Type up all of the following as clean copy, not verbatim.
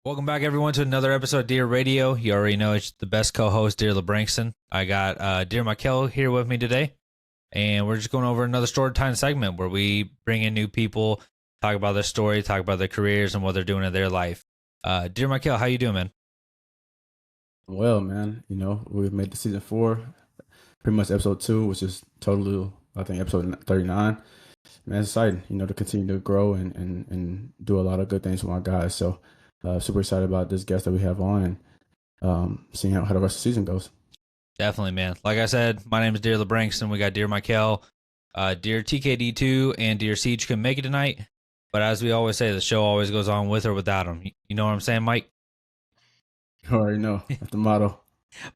Welcome back, everyone, to another episode of Dear Radio. You already know it's the best co-host, Dear LeBrankston. I got Dear Michael here with me today, and we're just going over another story time segment where we bring in new people, talk about their story, talk about their careers, and what they're doing in their life. Dear Michael, how you doing, man? Well, man, we've made the season 4, pretty much episode 2, which is totally, I think, episode 39. Man, it's exciting, to continue to grow and do a lot of good things with my guys. So, super excited about this guest that we have on and seeing how the rest of the season goes. Definitely, man. Like I said, my name is Dear LeBrankston. We got Dear Michael, Dear TKD2, and Dear Siege can make it tonight. But as we always say, the show always goes on with or without them. You know what I'm saying, Mike? You already know, that's the motto.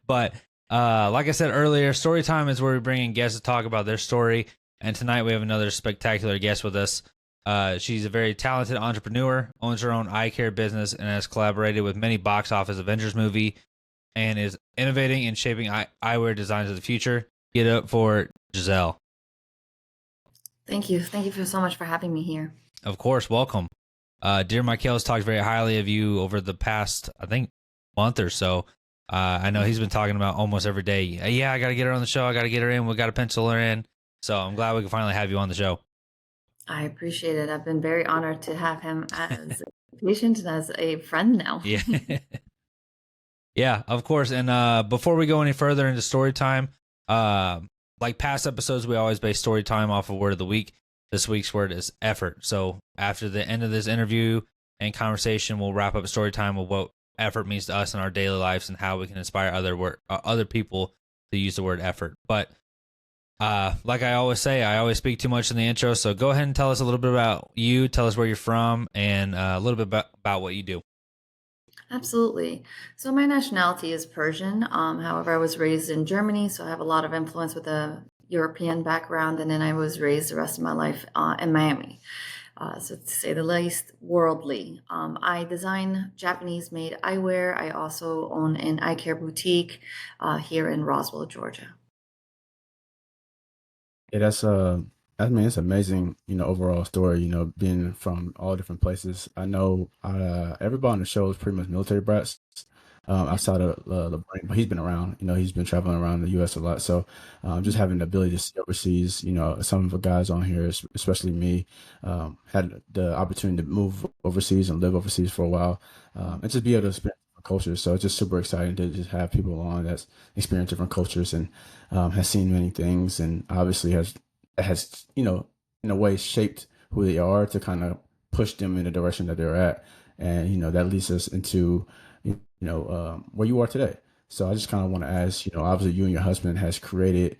But like I said earlier, story time is where we bring in guests to talk about their story. And tonight we have another spectacular guest with us. She's a very talented entrepreneur, owns her own eye care business, and has collaborated with many box office Avengers movie, and is innovating and shaping eyewear designs of the future. Get up for Giselle. Thank you. Thank you so much for having me here. Of course, welcome. Dear Michael has talked very highly of you over the past, I think, month or so. I know he's been talking about almost every day. Yeah, I got to get her on the show. I got to get her in. We got to pencil her in. So I'm glad we can finally have you on the show. I appreciate it. I've been very honored to have him as a patient and as a friend now. Yeah. Yeah, of course. And before we go any further into story time, like past episodes, we always base story time off of word of the week. This week's word is effort. So after the end of this interview and conversation, we'll wrap up story time with what effort means to us in our daily lives and how we can inspire other people to use the word effort. But like I always say, I always speak too much in the intro. So go ahead and tell us a little bit about you. Tell us where you're from and a little bit about what you do. Absolutely. So my nationality is Persian. However, I was raised in Germany, so I have a lot of influence with a European background, and then I was raised the rest of my life in Miami. So to say the least, worldly. I design Japanese-made eyewear. I also own an eye care boutique here in Roswell, Georgia. Yeah, I mean, it's amazing, overall story, being from all different places. I know everybody on the show is pretty much military brats, outside of LeBron, but he's been around, he's been traveling around the U.S. a lot. So just having the ability to see overseas, some of the guys on here, especially me, had the opportunity to move overseas and live overseas for a while, and just be able to experience different cultures. So it's just super exciting to just have people on that's experienced different cultures and has seen many things and obviously has in a way shaped who they are to kind of push them in the direction that they're at, and that leads us into where you are today. So I just kind of want to ask, obviously you and your husband has created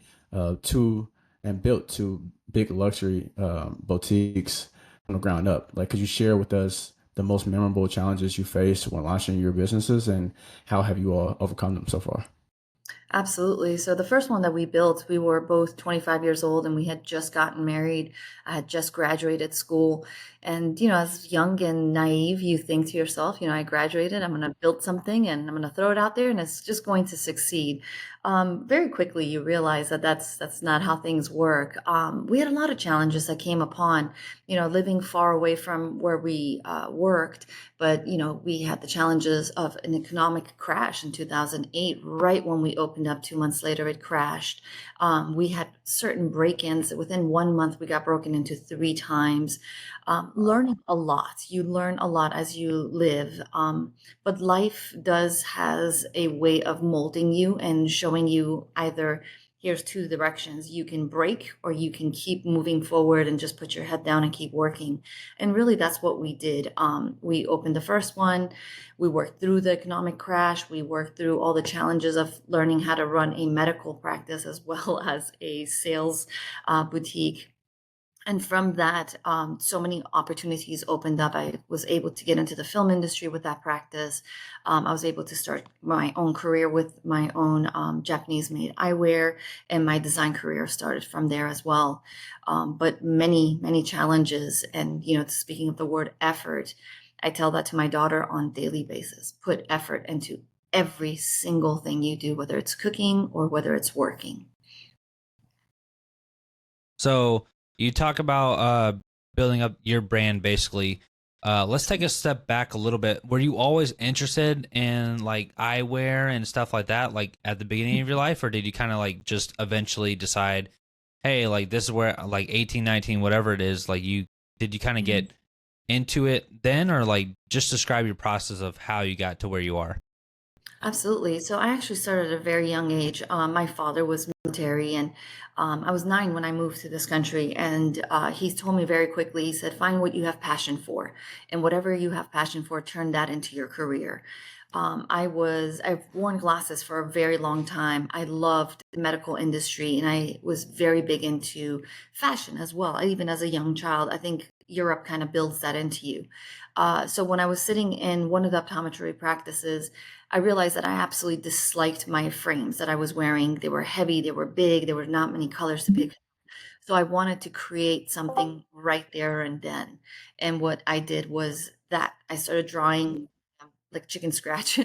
two and built two big luxury boutiques from the ground up. Like, could you share with us the most memorable challenges you faced when launching your businesses, and how have you all overcome them so far? Absolutely. So the first one that we built, we were both 25 years old and we had just gotten married. I had just graduated school. And, as young and naive, you think to yourself, I graduated, I'm going to build something and I'm going to throw it out there and it's just going to succeed. Very quickly, you realize that that's not how things work. We had a lot of challenges that came upon, living far away from where we worked. But, we had the challenges of an economic crash in 2008. Right when we opened up, 2 months later, it crashed. We had certain break-ins. Within 1 month, we got broken into 3 times. Learning a lot. You learn a lot as you live. But life has a way of molding you and showing you either here's two directions. You can break or you can keep moving forward and just put your head down and keep working. And really, that's what we did. We opened the first one. We worked through the economic crash. We worked through all the challenges of learning how to run a medical practice as well as a sales boutique. And from that, so many opportunities opened up. I was able to get into the film industry with that practice. I was able to start my own career with my own Japanese-made eyewear, and my design career started from there as well. But many, many challenges. And, speaking of the word effort, I tell that to my daughter on a daily basis. Put effort into every single thing you do, whether it's cooking or whether it's working. So you talk about building up your brand basically let's take a step back a little bit. Were you always interested in like eyewear and stuff like that, like at the beginning of your life, or did you kind of like just eventually decide, hey, like this is where like 18, 19, whatever it is, like did you kind of Mhm. get into it then, or like just describe your process of how you got to where you are? Absolutely. So I actually started at a very young age. My father was military, and I was 9 when I moved to this country. And he told me very quickly, he said, find what you have passion for, and whatever you have passion for, turn that into your career. I've worn glasses for a very long time. I loved the medical industry, and I was very big into fashion as well. Even as a young child, I think Europe kind of builds that into you. So when I was sitting in one of the optometry practices, I realized that I absolutely disliked my frames that I was wearing. They were heavy, they were big, there were not many colors to pick. So I wanted to create something right there and then. And what I did was that I started drawing like chicken scratch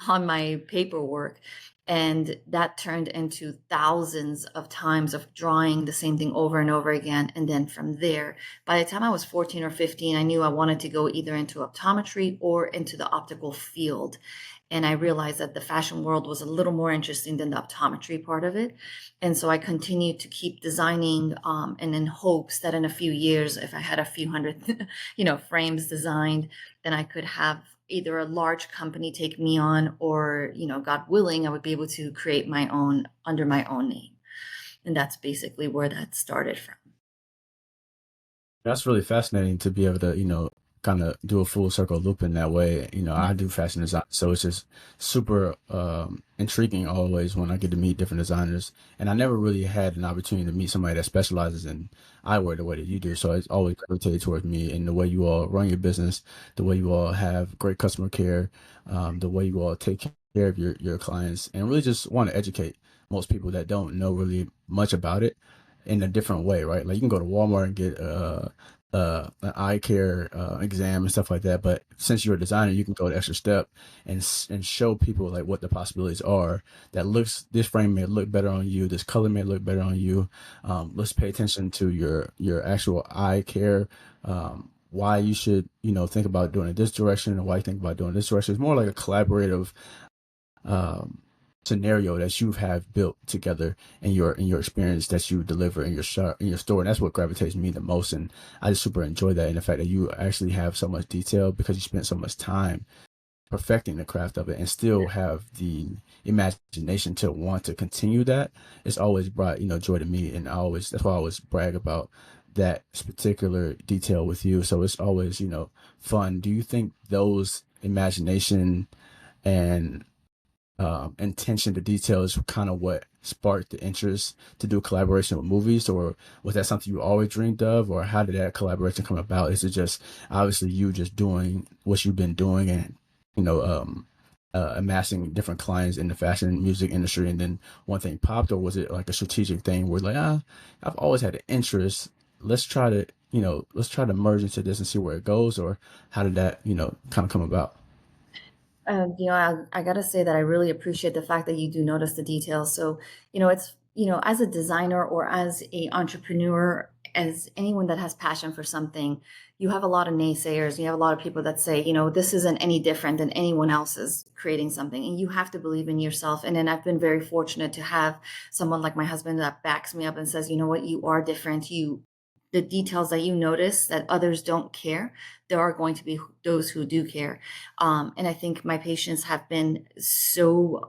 on my paperwork. And that turned into thousands of times of drawing the same thing over and over again. And then from there, by the time I was 14 or 15, I knew I wanted to go either into optometry or into the optical field. And I realized that the fashion world was a little more interesting than the optometry part of it. And so I continued to keep designing, and in hopes that in a few years, if I had a few hundred, frames designed, then I could have either a large company take me on, or, God willing, I would be able to create my own under my own name. And that's basically where that started from. That's really fascinating to be able to, kind of do a full circle loop in that way. I do fashion design, so it's just super intriguing always when I get to meet different designers. And I never really had an opportunity to meet somebody that specializes in eyewear the way that you do. So it's always gravitated towards me and the way you all run your business, the way you all have great customer care, the way you all take care of your clients, and really just want to educate most people that don't know really much about it in a different way, right? Like you can go to Walmart and get an eye care exam and stuff like that. But since you're a designer, you can go the extra step and show people like what the possibilities are. That looks this frame may look better on you. This color may look better on you. Let's pay attention to your actual eye care. Why you should think about doing it this direction, and why you think about doing this direction. It's more like a collaborative um, scenario that you have built together in your experience that you deliver in your store, and that's what gravitates me the most. And I just super enjoy that, and the fact that you actually have so much detail because you spent so much time perfecting the craft of it and still have the imagination to want to continue that. It's always brought joy to me, and that's why I always brag about that particular detail with you. So it's always fun. Do you think those imagination and intention to detail is kind of what sparked the interest to do collaboration with movies, or was that something you always dreamed of, or how did that collaboration come about? Is it just obviously you just doing what you've been doing and you know um amassing different clients in the fashion music industry, and then one thing popped, or was it like a strategic thing where like I've always had an interest, let's try to merge into this and see where it goes, or how did that kind of come about? I gotta say that I really appreciate the fact that you do notice the details. So, as a designer or as a entrepreneur, as anyone that has passion for something, you have a lot of naysayers. You have a lot of people that say, this isn't any different than anyone else's creating something, and you have to believe in yourself. And then I've been very fortunate to have someone like my husband that backs me up and says, you know what, you are different. The details that you notice that others don't care, there are going to be those who do care. And I think my patients have been so,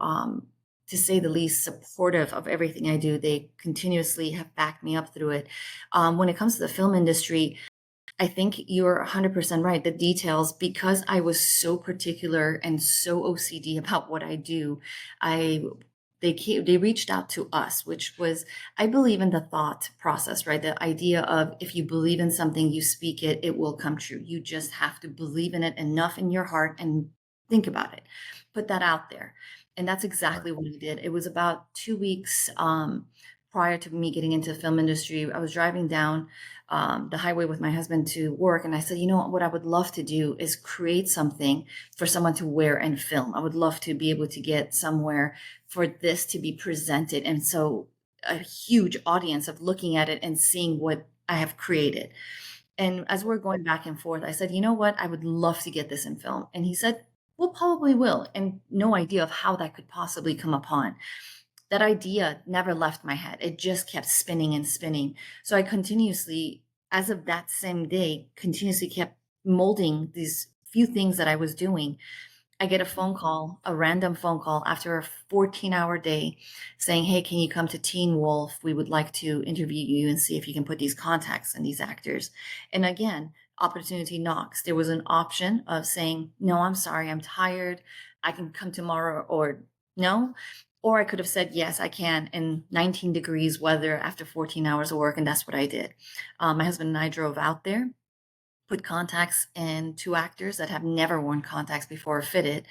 to say the least, supportive of everything I do. They continuously have backed me up through it. When it comes to the film industry, I think you're 100% right. The details, because I was so particular and so OCD about what I do, I they reached out to us, which was, I believe in the thought process, right? The idea of if you believe in something, you speak it, it will come true. You just have to believe in it enough in your heart and think about it, put that out there. And that's exactly what we did. It was about 2 weeks prior to me getting into the film industry. I was driving down the highway with my husband to work, and I said, what I would love to do is create something for someone to wear and film. I would love to be able to get somewhere for this to be presented, and so a huge audience of looking at it and seeing what I have created. And as we're going back and forth, I said, you know what? I would love to get this in film. And he said, well, probably will. And no idea of how that could possibly come upon. That idea never left my head. It just kept spinning and spinning. So I continuously, as of that same day, continuously kept molding these few things that I was doing. I get a phone call, a random phone call after a 14-hour day saying, hey, can you come to Teen Wolf? We would like to interview you and see if you can put these contacts in these actors. And again, opportunity knocks. There was an option of saying, no, I'm sorry, I'm tired. I can come tomorrow, or no. Or I could have said, yes, I can, in 19 degrees weather after 14 hours of work. And that's what I did. My husband and I drove out there, put contacts in two actors that have never worn contacts before fitted,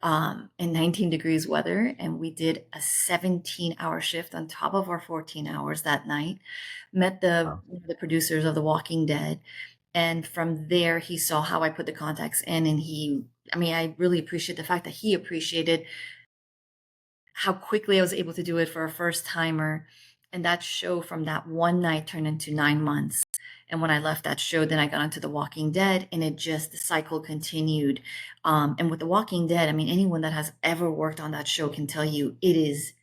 in 19 degrees weather. And we did a 17-hour shift on top of our 14 hours that night, met Wow. the producers of The Walking Dead. And from there, he saw how I put the contacts in. And I really appreciate the fact that he appreciated how quickly I was able to do it for a first timer. And that show from that one night turned into 9 months. And when I left that show, then I got onto The Walking Dead, and the cycle continued. And with The Walking Dead, anyone that has ever worked on that show can tell you it is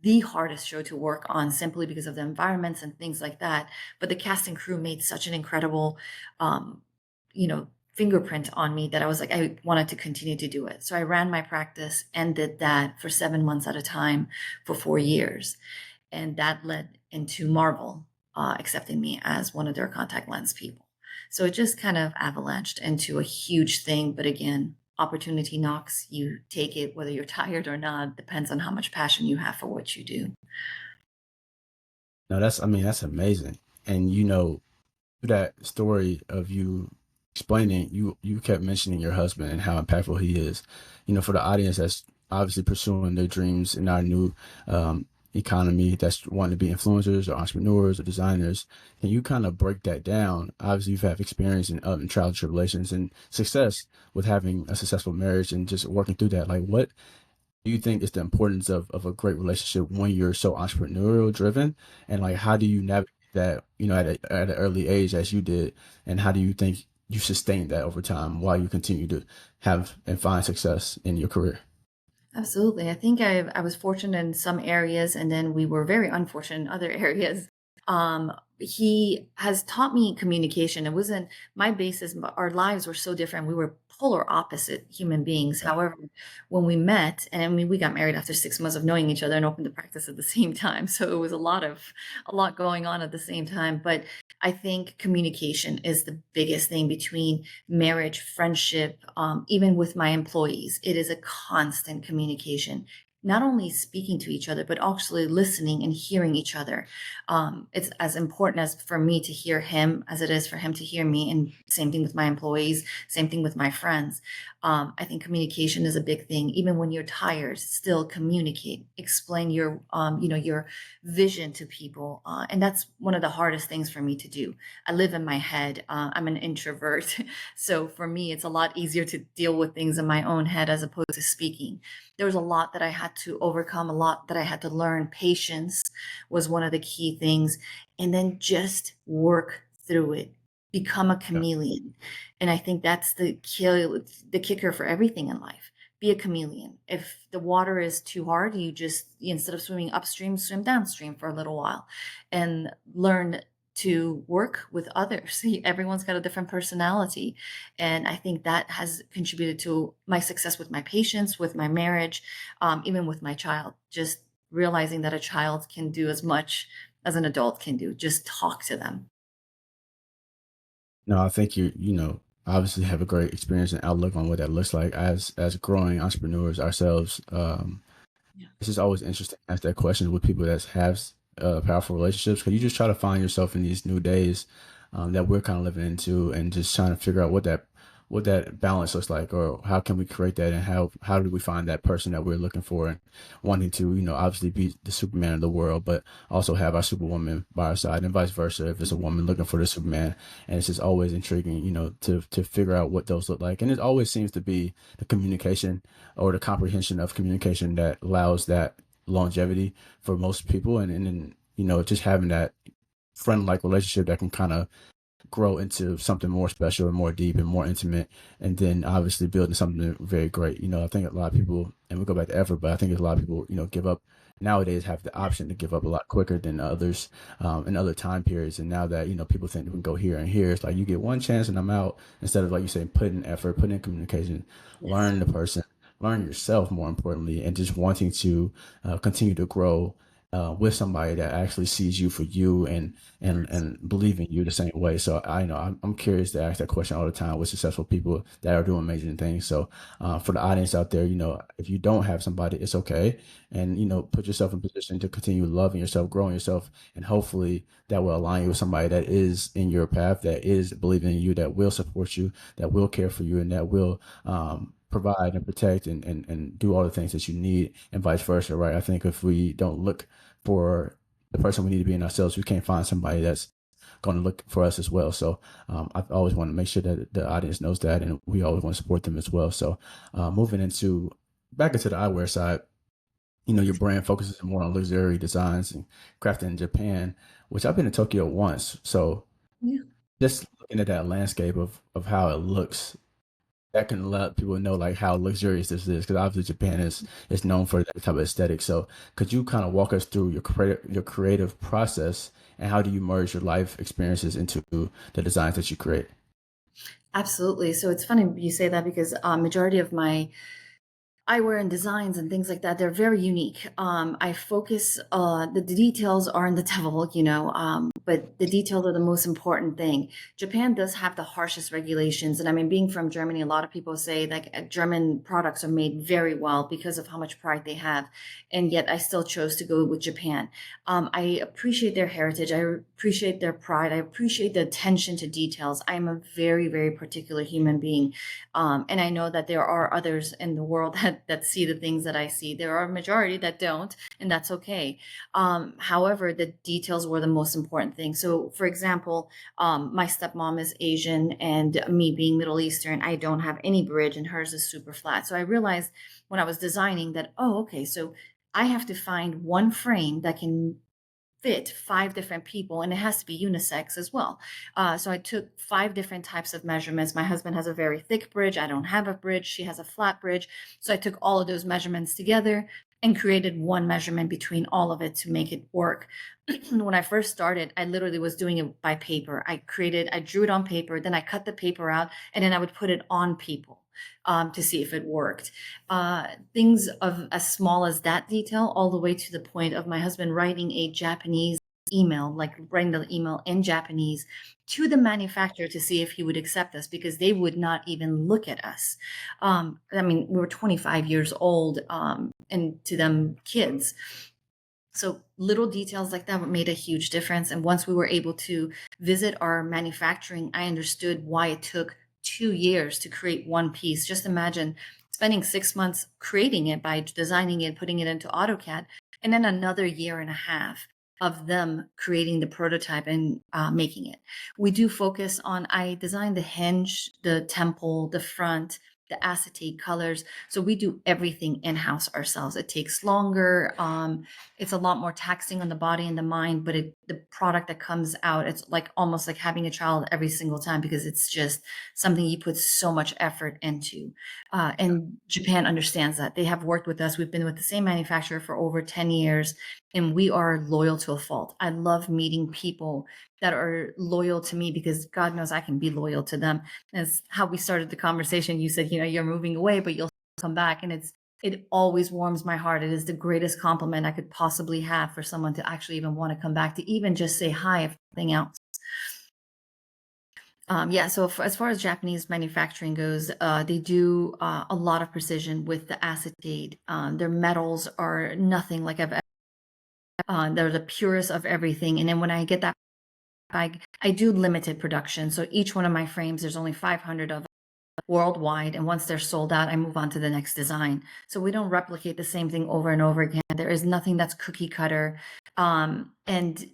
the hardest show to work on, simply because of the environments and things like that. But the cast and crew made such an incredible, um, fingerprint on me that I was like, I wanted to continue to do it. So I ran my practice and did that for 7 months at a time for 4 years. And that led into Marvel accepting me as one of their contact lens people. So it just kind of avalanched into a huge thing. But again, opportunity knocks, you take it whether you're tired or not, depends on how much passion you have for what you do. No, that's amazing. And that story of you explaining, you kept mentioning your husband and how impactful he is. For the audience that's obviously pursuing their dreams in our new economy, that's wanting to be influencers or entrepreneurs or designers, can you kind of break that down? Obviously, you've had experience in trials and tribulations and success with having a successful marriage and just working through that. Like, what do you think is the importance of a great relationship when you're so entrepreneurial driven, and like how do you navigate that at an early age as you did, and how do you think you sustain that over time while you continue to have and find success in your career? Absolutely. I think I was fortunate in some areas, and then we were very unfortunate in other areas. He has taught me communication. It wasn't my basis. Our lives were so different. We were polar opposite human beings. Yeah. However, when we met, and we got married after 6 months of knowing each other and opened the practice at the same time. So it was a lot going on at the same time. But I think communication is the biggest thing between marriage, friendship, even with my employees. It is a constant communication, not only speaking to each other, but actually listening and hearing each other. It's as important as for me to hear him as it is for him to hear me. And same thing with my employees, same thing with my friends. I think communication is a big thing. Even when you're tired, still communicate, explain your vision to people. And that's one of the hardest things for me to do. I live in my head. I'm an introvert. So for me, it's a lot easier to deal with things in my own head as opposed to speaking. There was a lot that I had to overcome, a lot that I had to learn. Patience was one of the key things. And then just work through it, become a Yeah. chameleon. And I think that's the kicker for everything in life. Be a chameleon. If the water is too hard, instead of swimming upstream, swim downstream for a little while and learn to work with others. Everyone's got a different personality. And I think that has contributed to my success with my patients, with my marriage, even with my child. Just realizing that a child can do as much as an adult can do. Just talk to them. No, I think obviously have a great experience and outlook on what that looks like as growing entrepreneurs ourselves. Yeah. It's just always interesting to ask that question with people that have powerful relationships. Because you just try to find yourself in these new days that we're kind of living into, and just trying to figure out what that balance looks like, or how can we create that, and how do we find that person that we're looking for, and wanting to obviously be the Superman of the world, but also have our Superwoman by our side, and vice versa if it's a woman looking for the Superman. And it's just always intriguing, to figure out what those look like. And it always seems to be the communication or the comprehension of communication that allows that longevity for most people, and then just having that friend like relationship that can kind of grow into something more special and more deep and more intimate, and then obviously building something very great. I think a lot of people, and we go back to effort, but I think a lot of people, give up nowadays, have the option to give up a lot quicker than others in other time periods. And now that, people think we can go here and here, it's like you get one chance and I'm out, instead of, like you say, put in effort, put in communication, learn the person, learn yourself, more importantly, and just wanting to continue to grow with somebody that actually sees you for you and believe in you the same way. So I know I'm curious to ask that question all the time with successful people that are doing amazing things. So for the audience out there, if you don't have somebody, it's okay, and put yourself in position to continue loving yourself, growing yourself, and hopefully that will align you with somebody that is in your path, that is believing in you, that will support you, that will care for you, and that will provide and protect and do all the things that you need, and vice versa, right? I think if we don't look for the person we need to be in ourselves, we can't find somebody that's going to look for us as well. So I always want to make sure that the audience knows that, and we always want to support them as well. So moving back into the eyewear side, your brand focuses more on luxury designs and crafted in Japan, which I've been to Tokyo once. So just looking at that landscape of how it looks, that can let people know like how luxurious this is, because obviously Japan is known for that type of aesthetic. So could you kind of walk us through your creative process, and how do you merge your life experiences into the designs that you create? Absolutely. So it's funny you say that, because majority of my eyewear and designs and things like that, they're very unique. I focus, the details are in the devil, but the details are the most important thing. Japan does have the harshest regulations. And I mean, being from Germany, a lot of people say like German products are made very well because of how much pride they have. And yet I still chose to go with Japan. I appreciate their heritage. I appreciate their pride. I appreciate the attention to details. I am a very, very particular human being. And I know that there are others in the world that see the things that I see. There are a majority that don't, and that's okay. However, the details were the most important thing. So, for example, my stepmom is Asian, and me being Middle Eastern, I don't have any bridge, and hers is super flat. So I realized when I was designing that, oh, okay, so I have to find one frame that can fit 5 different people, and it has to be unisex as well. So I took 5 different types of measurements. My husband has a very thick bridge. I don't have a bridge. She has a flat bridge. So I took all of those measurements together and created one measurement between all of it to make it work. When I first started, I literally was doing it by paper. I drew it on paper, then I cut the paper out, and then I would put it on people to see if it worked. Things of as small as that detail, all the way to the point of my husband writing a Japanese email, like writing the email in Japanese to the manufacturer to see if he would accept us, because they would not even look at us. I mean, we were 25 years old, and to them, kids. So little details like that made a huge difference. And once we were able to visit our manufacturing, I understood why it took 2 years to create one piece. Just imagine spending 6 months creating it by designing it, putting it into AutoCAD, and then another year and a half of them creating the prototype and making it. We do focus on, I designed the hinge, the temple, the front, the acetate colors. So we do everything in-house ourselves. It takes longer. It's a lot more taxing on the body and the mind, but the product that comes out, it's like almost like having a child every single time, because it's just something you put so much effort into. And Japan understands that. They have worked with us. We've been with the same manufacturer for over 10 years, and we are loyal to a fault. I love meeting people that are loyal to me, because God knows I can be loyal to them. As how we started the conversation, you said, you're moving away, but you'll come back. And it always warms my heart. It is the greatest compliment I could possibly have for someone to actually even want to come back, to even just say hi, if nothing else. So as far as Japanese manufacturing goes, they do a lot of precision with the acetate. Their metals are nothing like I've ever. They're the purest of everything. And then when I get that, I do limited production. So each one of my frames, there's only 500 of worldwide. And once they're sold out, I move on to the next design. So we don't replicate the same thing over and over again. There is nothing that's cookie cutter. And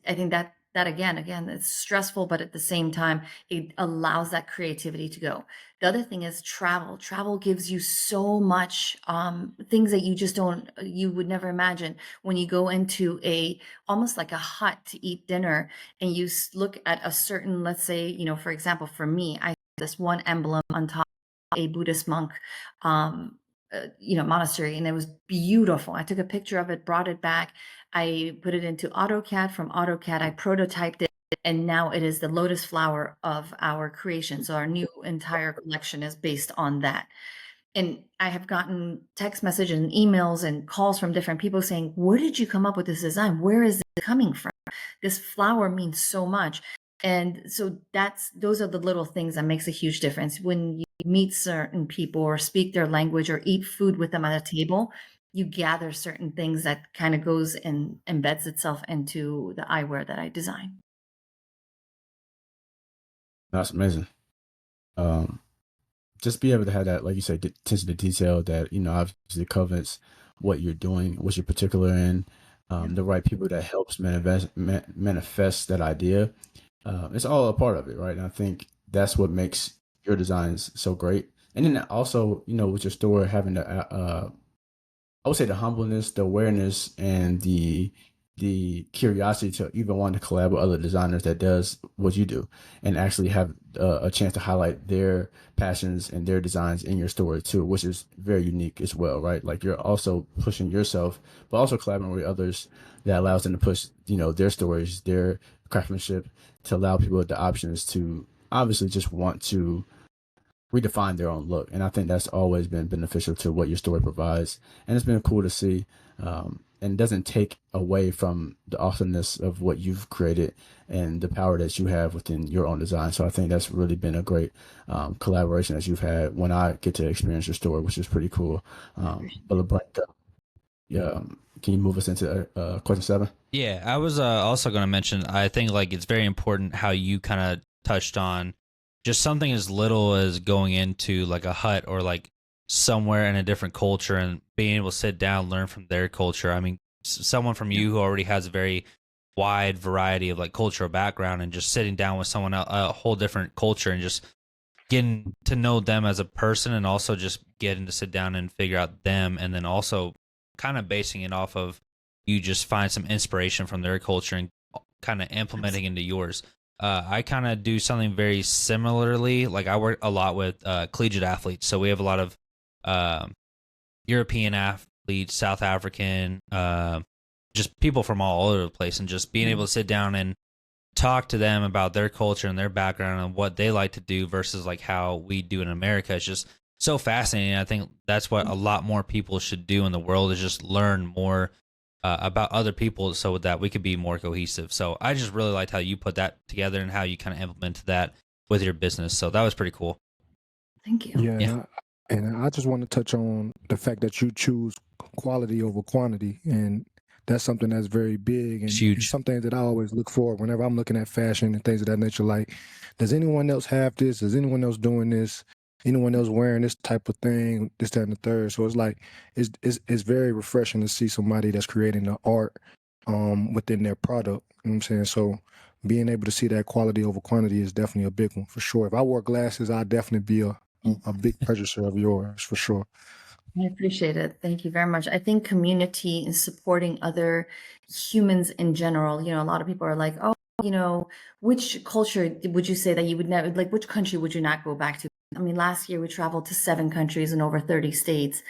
I think that that again, it's stressful, but at the same time, it allows that creativity to go. The other thing is travel. Travel gives you so much things that you just don't, you would never imagine when you go into a almost like a hut to eat dinner, and you look at a certain, let's say, for example, for me, I have this one emblem on top of a Buddhist monk monastery, and it was beautiful. I took a picture of it, brought it back. I put it into AutoCAD. From AutoCAD, I prototyped it, and now it is the lotus flower of our creation. So our new entire collection is based on that. And I have gotten text messages and emails and calls from different people saying, "Where did you come up with this design? Where is it coming from? This flower means so much." And so those are the little things that makes a huge difference. When you meet certain people or speak their language or eat food with them at a table, you gather certain things that kind of goes and embeds itself into the eyewear that I design. That's amazing. Just be able to have that, like you said, attention to detail that, obviously covers what you're doing, what you're particular in, the right people that helps manifest that idea. It's all a part of it, right? And I think that's what makes your designs so great. And then also, with your store having the, I would say the humbleness, the awareness, and the curiosity to even want to collab with other designers that does what you do, and actually have a chance to highlight their passions and their designs in your story too, which is very unique as well, right? Like you're also pushing yourself, but also collaborating with others that allows them to push, their stories, their craftsmanship, to allow people the options to obviously just want to redefine their own look. And I think that's always been beneficial to what your story provides. And it's been cool to see. And doesn't take away from the awesomeness of what you've created and the power that you have within your own design. So I think that's really been a great collaboration that you've had when I get to experience your story, which is pretty cool. But LeBlanc, yeah, can you move us into question 7? Yeah, I was also going to mention, I think like it's very important how you kind of touched on just something as little as going into like a hut or like somewhere in a different culture and being able to sit down, learn from their culture. I mean, someone from you who already has a very wide variety of like cultural background, and just sitting down with someone else, a whole different culture, and just getting to know them as a person, and also just getting to sit down and figure out them, and then also kind of basing it off of you just find some inspiration from their culture and kind of implementing into yours. I kind of do something very similarly. Like I work a lot with collegiate athletes, so we have a lot of European athletes, South African, just people from all over the place, and just being able to sit down and talk to them about their culture and their background and what they like to do versus like how we do in America. It's just so fascinating. I think that's what a lot more people should do in the world, is just learn more about other people so that we could be more cohesive. So I just really liked how you put that together and how you kind of implemented that with your business. So that was pretty cool. Thank you. Yeah. And I just want to touch on the fact that you choose quality over quantity. And that's something that's very big. And huge. It's something that I always look for whenever I'm looking at fashion and things of that nature. Like, does anyone else have this? Is anyone else doing this? Anyone else wearing this type of thing, this, that, and the third? So it's like, it's very refreshing to see somebody that's creating the art within their product. You know what I'm saying? So being able to see that quality over quantity is definitely a big one, for sure. If I wore glasses, I'd definitely be a big purchaser of yours, for sure. I appreciate it. Thank you very much. I think community and supporting other humans in general, a lot of people are like, oh, which culture would you say that you would never, like, which country would you not go back to? I mean, last year we traveled to 7 countries in over 30 states,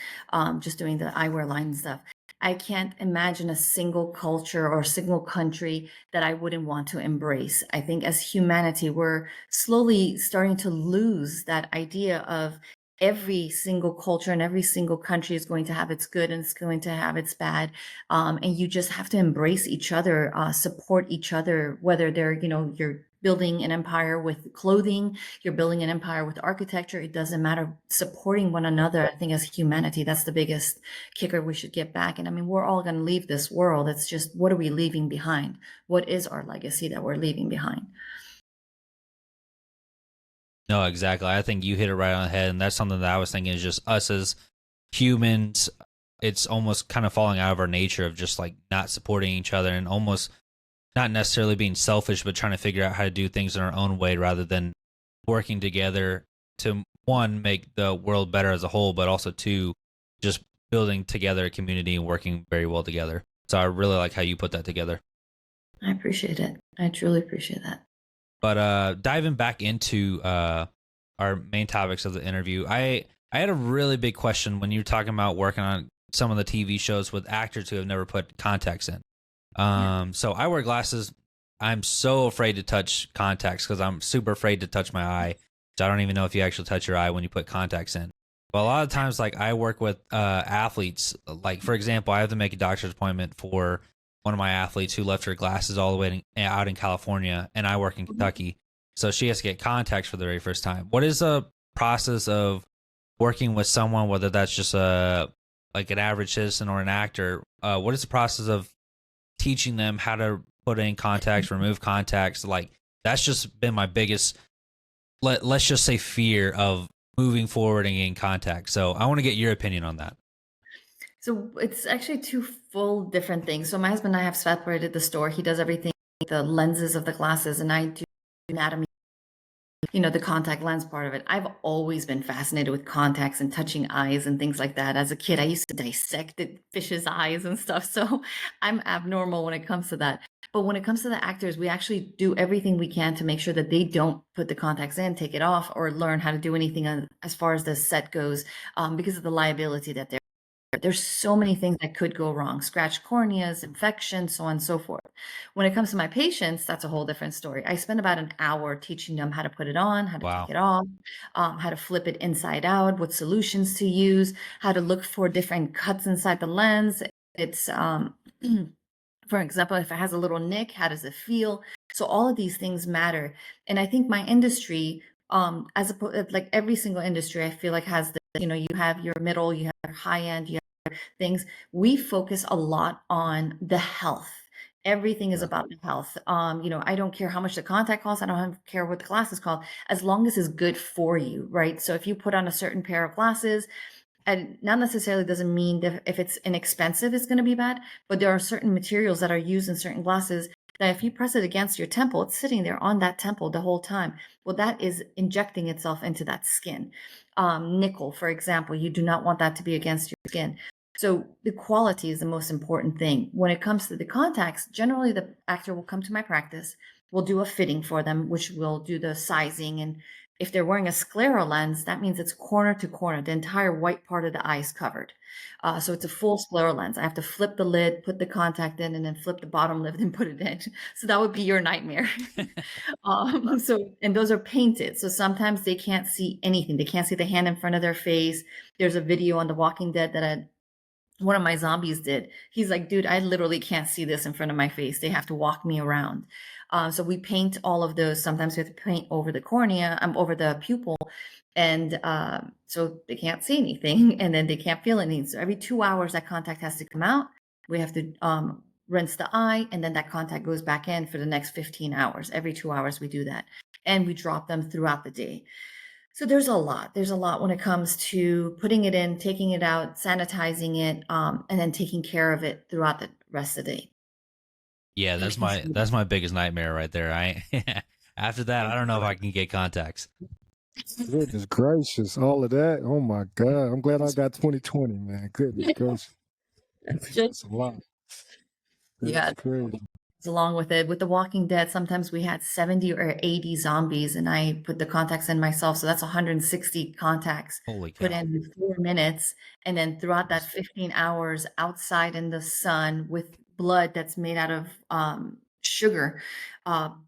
just doing the eyewear line and stuff. I can't imagine a single culture or a single country that I wouldn't want to embrace. I think as humanity, we're slowly starting to lose that idea of every single culture and every single country is going to have its good and it's going to have its bad. And you just have to embrace each other, support each other, whether they're, you're building an empire with clothing, you're building an empire with architecture, it doesn't matter. Supporting one another, I think as humanity, that's the biggest kicker we should get back. And I mean, we're all going to leave this world. It's just, what are we leaving behind? What is our legacy that we're leaving behind? No, exactly. I think you hit it right on the head, and that's something that I was thinking is just us as humans. It's almost kind of falling out of our nature of just like not supporting each other and almost not necessarily being selfish, but trying to figure out how to do things in our own way rather than working together to, one, make the world better as a whole, but also two, just building together a community and working very well together. So I really like how you put that together. I appreciate it. I truly appreciate that. But diving back into our main topics of the interview, I had a really big question when you were talking about working on some of the TV shows with actors who have never put contacts in. So I wear glasses. I'm so afraid to touch contacts because I'm super afraid to touch my eye. So I don't even know if you actually touch your eye when you put contacts in. But a lot of times, like, I work with athletes. Like, for example, I have to make a doctor's appointment for one of my athletes who left her glasses all the way out in California, and I work in Kentucky. So she has to get contacts for the very first time. What is the process of working with someone, whether that's just like an average citizen or an actor? What is the process of teaching them how to put in contacts, remove contacts? Like, that's just been my biggest, let's just say, fear of moving forward and getting contacts. So I want to get your opinion on that. So it's actually two full different things. So my husband and I have separated the store. He does everything, the lenses of the glasses, and I do anatomy, the contact lens part of it. I've always been fascinated with contacts and touching eyes and things like that. As a kid, I used to dissect the fish's eyes and stuff. So I'm abnormal when it comes to that. But when it comes to the actors, we actually do everything we can to make sure that they don't put the contacts in, take it off, or learn how to do anything as far as the set goes, because of the liability that there's so many things that could go wrong: scratched corneas, infection, so on and so forth. When it comes to my patients, that's a whole different story. I spend about an hour teaching them how to put it on, how to take it off, how to flip it inside out, what solutions to use, how to look for different cuts inside the lens. It's for example, if it has a little nick, how does it feel? So all of these things matter. And I think my industry, like every single industry, I feel like has the, you have your middle, you have your high end, you have things. We focus a lot on the health. Everything is about the health. I don't care how much the contact costs. I don't care what the glass is called, as long as it's good for you, right? So if you put on a certain pair of glasses, and not necessarily doesn't mean that if it's inexpensive, it's going to be bad, but there are certain materials that are used in certain glasses that if you press it against your temple, it's sitting there on that temple the whole time. Well, that is injecting itself into that skin. Nickel, for example, you do not want that to be against your skin. So the quality is the most important thing. When it comes to the contacts, generally the actor will come to my practice. We'll do a fitting for them, which will do the sizing. And if they're wearing a scleral lens, that means it's corner to corner. The entire white part of the eye is covered. So it's a full scleral lens. I have to flip the lid, put the contact in, and then flip the bottom lid and put it in. So that would be your nightmare. And those are painted. So sometimes they can't see anything. They can't see the hand in front of their face. There's a video on The Walking Dead that one of my zombies did. He's like, dude, I literally can't see this in front of my face. They have to walk me around. So we paint all of those. Sometimes we have to paint over the cornea, over the pupil. And so they can't see anything, and then they can't feel anything. So every 2 hours, that contact has to come out. We have to rinse the eye, and then that contact goes back in for the next 15 hours. Every 2 hours, we do that. And we drop them throughout the day. So there's a lot. There's a lot when it comes to putting it in, taking it out, sanitizing it, and then taking care of it throughout the rest of the day. Yeah, that's my biggest nightmare right there. After that, I don't know if I can get contacts. Goodness gracious, all of that. Oh my God. I'm glad I got 2020, man. Goodness gracious. That's a lot. That's crazy. Along with it, with The Walking Dead, sometimes we had 70 or 80 zombies, and I put the contacts in myself. So that's 160 contacts put in 4 minutes. And then throughout that 15 hours outside in the sun with blood that's made out of sugar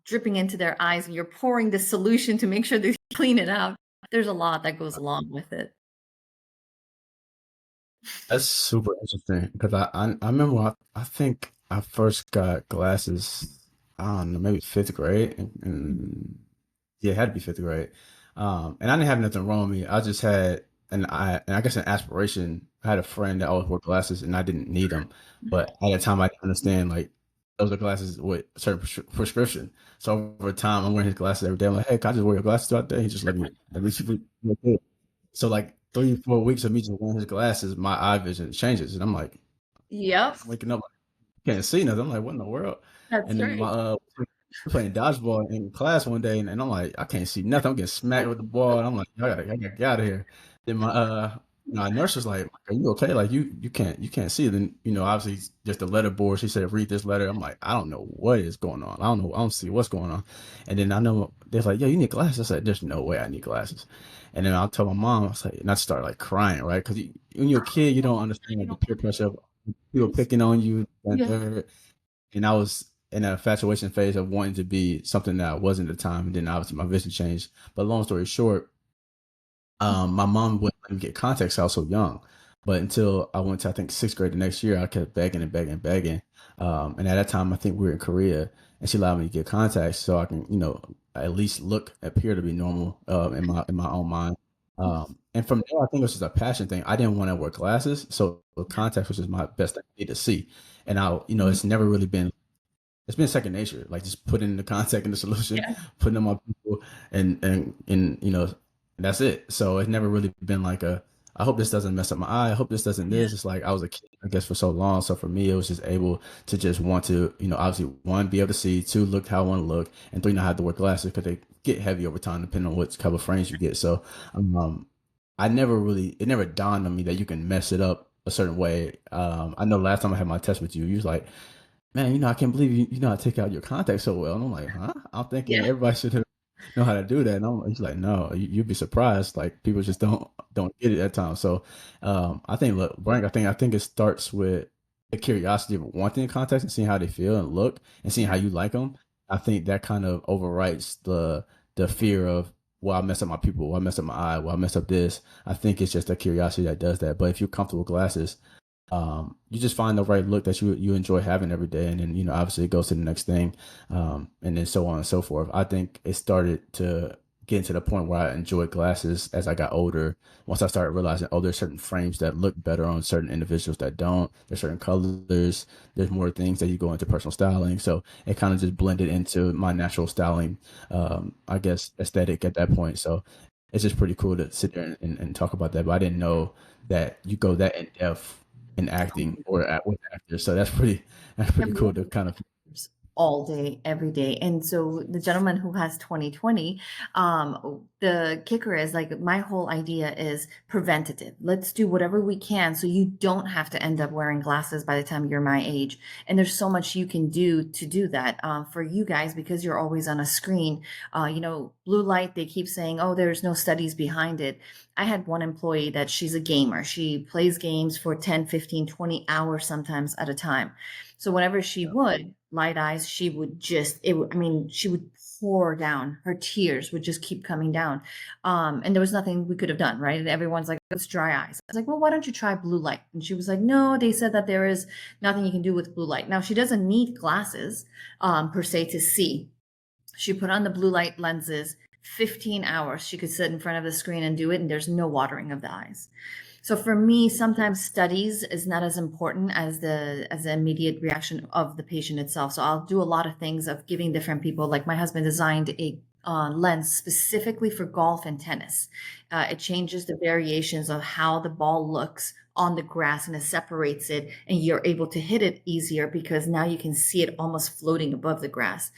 dripping into their eyes, and you're pouring the solution to make sure they clean it out. There's a lot that goes along with it. That's super interesting because I remember I think I first got glasses, I don't know, maybe 5th grade, and yeah, it had to be 5th grade. And I didn't have nothing wrong with me. I just had I guess an aspiration. I had a friend that always wore glasses, and I didn't need them, but at that time I didn't understand like those are glasses with a certain prescription. So over time, I'm wearing his glasses every day. I'm like, hey, can I just wear your glasses throughout the day? He just let me okay. So like 3-4 weeks of me just wearing his glasses, my eye vision changes, and I'm like, yep, waking up, can't see nothing. I'm like, what in the world? That's And then right. we're playing dodgeball in class one day, and I'm like, I can't see nothing. I'm getting smacked with the ball, and I'm like, I gotta get out of here. Then my nurse was like, "Are you okay? Like you can't see." Then obviously just a letter board. She said, "Read this letter." I'm like, I don't know what is going on. I don't know. I don't see what's going on. And then I know they're like, "Yeah, you need glasses." I said, "There's no way I need glasses." And then I'll tell my mom, I was like, and I start like crying, right? Because when you're a kid, you don't understand like, the peer pressure of people picking on you and Yeah. third. And I was in an infatuation phase of wanting to be something that I wasn't at the time. And then obviously my vision changed. But long story short, my mom wouldn't let me get contacts. I was so young. But until I went to, I think, sixth grade the next year, I kept begging and begging and begging. And at that time, I think we were in Korea, and she allowed me to get contacts so I can, at least appear to be normal in my own mind. And from there, I think it was just a passion thing. I didn't want to wear glasses, so contacts was just my best thing to see. And it's never really been it's been second nature. Like just putting the contact in the solution, Yeah. putting them on people, and that's it. So it's never really been like I hope this doesn't mess up my eye. I hope this doesn't Yeah. this. It's like I was a kid, I guess, for so long. So for me, it was just able to just want to, obviously one, be able to see, two, look how I want to look, and three, not have to wear glasses because they get heavy over time depending on what type of frames you get. So it never dawned on me that you can mess it up a certain way. I know last time I had my test with you, you was like, man, I can't believe you know how to take out your contacts so well. And I'm like, huh? I'm thinking Yeah. everybody should know how to do that. And he's like, no, you'd be surprised. Like people just don't get it at times. So I think look, Frank, I think it starts with the curiosity of wanting the contacts and seeing how they feel and look and seeing how you like them. I think that kind of overwrites the fear of, well, I mess up my pupil, well, I mess up my eye, well, I mess up this. I think it's just a curiosity that does that. But if you're comfortable with glasses, you just find the right look that you enjoy having every day, and then obviously it goes to the next thing, and then so on and so forth. I think it started to get to the point where I enjoyed glasses as I got older. Once I started realizing, oh, there's certain frames that look better on certain individuals that don't. There's certain colors. There's more things that you go into personal styling. So it kind of just blended into my natural styling, I guess, aesthetic at that point. So it's just pretty cool to sit there and talk about that. But I didn't know that you go that in depth in acting or with actors. So that's pretty cool to kind of. All day, every day. And so the gentleman who has 20/20, the kicker is like my whole idea is preventative. Let's do whatever we can so you don't have to end up wearing glasses by the time you're my age. And there's so much you can do to do that for you guys because you're always on a screen. Blue light, they keep saying, oh, there's no studies behind it. I had one employee that she's a gamer. She plays games for 10, 15, 20 hours sometimes at a time. So whenever she would light eyes, she would she would pour down. Her tears would just keep coming down. And there was nothing we could have done, right? And everyone's like, it's dry eyes. I was like, well, why don't you try blue light? And she was like, no, they said that there is nothing you can do with blue light. Now she doesn't need glasses per se to see. She put on the blue light lenses, 15 hours. She could sit in front of the screen and do it, and there's no watering of the eyes. So for me, sometimes studies is not as important as the immediate reaction of the patient itself. So I'll do a lot of things of giving different people. Like my husband designed a lens specifically for golf and tennis. It changes the variations of how the ball looks on the grass and it separates it, and you're able to hit it easier because now you can see it almost floating above the grass.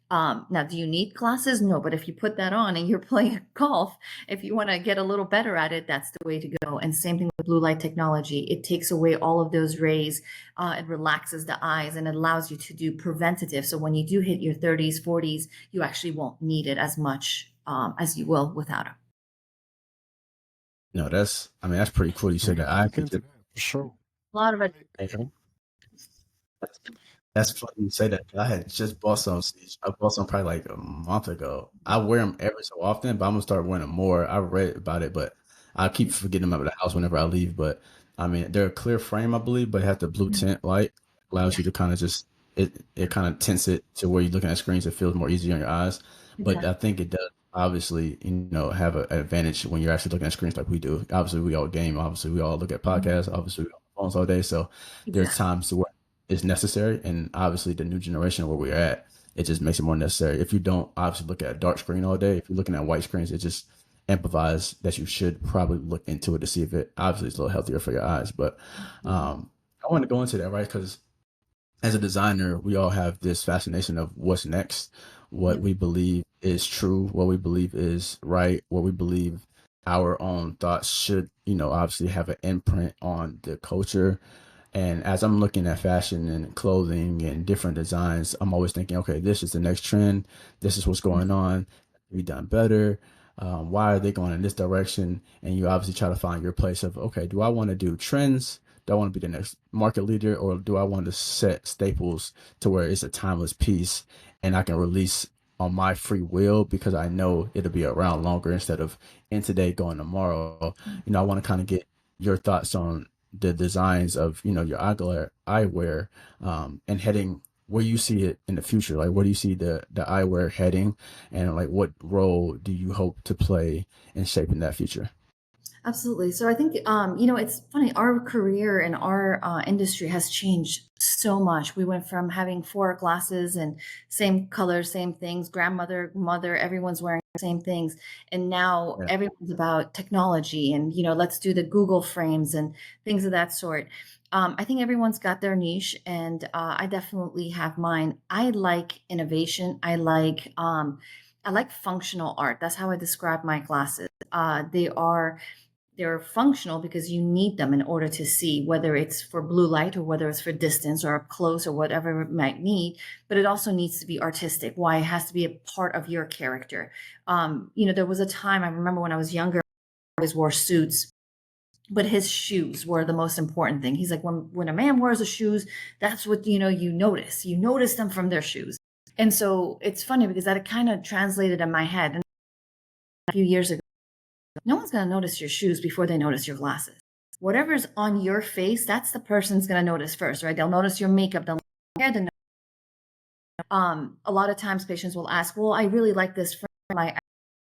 Now, do you need glasses? No, but if you put that on and you're playing golf, if you want to get a little better at it, that's the way to go. And same thing with blue light technology. It takes away all of those rays. It relaxes the eyes and it allows you to do preventative. So when you do hit your 30s, 40s, you actually won't need it as much as you will without it. No, that's pretty cool. You said that. I could For sure. A lot of it. That's funny you say that. I had just bought some. I bought some probably like a month ago. I wear them every so often, but I'm gonna start wearing them more. I read about it, but I keep forgetting them out of the house whenever I leave. But they're a clear frame, I believe, but it has the blue tint light. Allows you to kind of just it kind of tints it to where you're looking at screens. It feels more easy on your eyes. But I think it does obviously have an advantage when you're actually looking at screens like we do. Obviously, we all game. Obviously, we all look at podcasts. Obviously, we on phones all day. So there's times where it's necessary, and obviously the new generation where we're at, it just makes it more necessary. If you don't obviously look at a dark screen all day, if you're looking at white screens, it just amplifies that you should probably look into it to see if it obviously is a little healthier for your eyes. But I want to go into that, right? Because as a designer, we all have this fascination of what's next, what Yep. we believe is true, what we believe is right, what we believe our own thoughts should, obviously have an imprint on the culture. And as I'm looking at fashion and clothing and different designs, I'm always thinking, okay, this is the next trend. This is what's going on. Be done better. Why are they going in this direction? And you obviously try to find your place of, okay, do I want to do trends? Do I want to be the next market leader, or do I want to set staples to where it's a timeless piece and I can release on my free will because I know it'll be around longer instead of in today going tomorrow. I want to kind of get your thoughts on the designs of your eyewear, and heading where you see it in the future. Like, where do you see the eyewear heading, and like what role do you hope to play in shaping that future? Absolutely. So I think, it's funny, our career and our industry has changed so much. We went from having four glasses and same color, same things, grandmother, mother, everyone's wearing the same things. And now Yeah. everyone's about technology and, let's do the Google frames and things of that sort. I think everyone's got their niche, and I definitely have mine. I like innovation. I like functional art. That's how I describe my glasses. They're functional because you need them in order to see, whether it's for blue light or whether it's for distance or up close or whatever it might need. But it also needs to be artistic. Why? It has to be a part of your character. There was a time, I remember when I was younger, I always wore suits, but his shoes were the most important thing. He's like, when a man wears the shoes, that's what, you notice. You notice them from their shoes. And so it's funny because that kind of translated in my head. And a few years ago, no one's going to notice your shoes before they notice your glasses. Whatever's on your face, that's the person's going to notice first, right? They'll notice your makeup, they'll hair, a lot of times patients will ask, well, I really like this frame.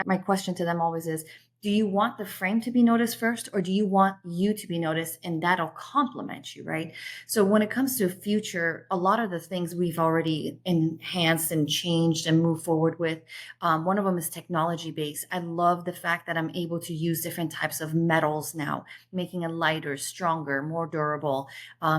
My question to them always is, do you want the frame to be noticed first, or do you want you to be noticed and that'll complement you, right? So when it comes to future, a lot of the things we've already enhanced and changed and moved forward with, one of them is technology based. I love the fact that I'm able to use different types of metals now, making it lighter, stronger, more durable,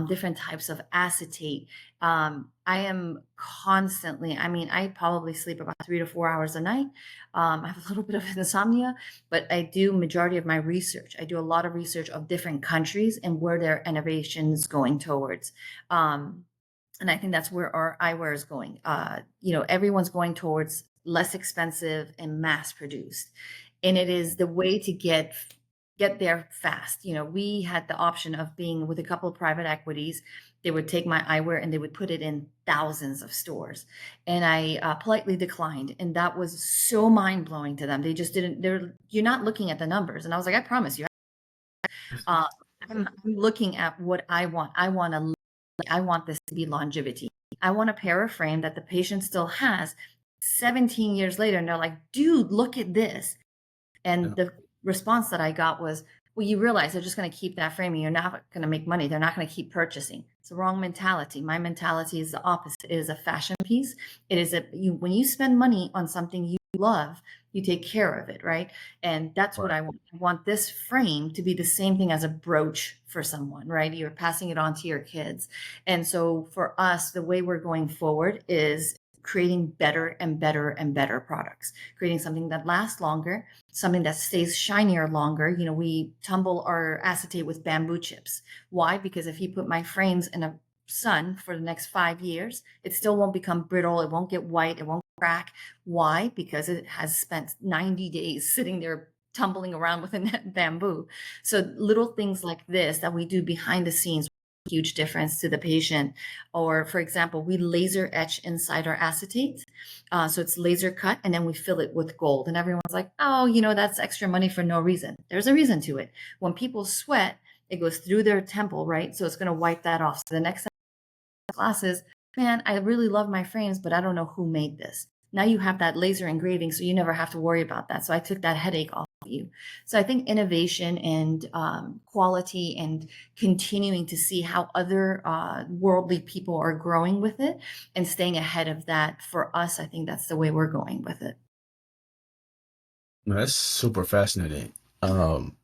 different types of acetate. I am constantly, I probably sleep about 3 to 4 hours a night. I have a little bit of insomnia, but I do majority of my research. I do a lot of research of different countries and where their innovation is going towards. And I think that's where our eyewear is going. Everyone's going towards less expensive and mass produced. And it is the way to get there fast. We had the option of being with a couple of private equities. They would take my eyewear and they would put it in thousands of stores. And I politely declined. And that was so mind blowing to them. They just didn't, you're not looking at the numbers. And I was like, I promise you, uh, I'm looking at what I want. I want this to be longevity. I want a pair of frame that the patient still has 17 years later. And they're like, dude, look at this. And the response that I got was, well, you realize they're just going to keep that frame and you're not going to make money. They're not going to keep purchasing. It's the wrong mentality. My mentality is the opposite. It is a fashion piece. It is when you spend money on something you love, you take care of it, right? And that's what I want. I want this frame to be the same thing as a brooch for someone, right? You're passing it on to your kids. And so for us, the way we're going forward is creating better and better and better products, creating something that lasts longer, something that stays shinier longer. We tumble our acetate with bamboo chips. Why? Because if you put my frames in a sun for the next 5 years, it still won't become brittle. It won't get white. It won't crack. Why? Because it has spent 90 days sitting there tumbling around with a bamboo. So little things like this that we do behind the scenes, huge difference to the patient. Or for example, we laser etch inside our acetate. So it's laser cut and then we fill it with gold. And everyone's like, oh, that's extra money for no reason. There's a reason to it. When people sweat, it goes through their temple, right? So it's going to wipe that off. So the next classes, man, I really love my frames, but I don't know who made this. Now you have that laser engraving, so you never have to worry about that. So I took that headache off of you. So I think innovation and quality and continuing to see how other worldly people are growing with it and staying ahead of that, for us, I think that's the way we're going with it. No, that's super fascinating. Um,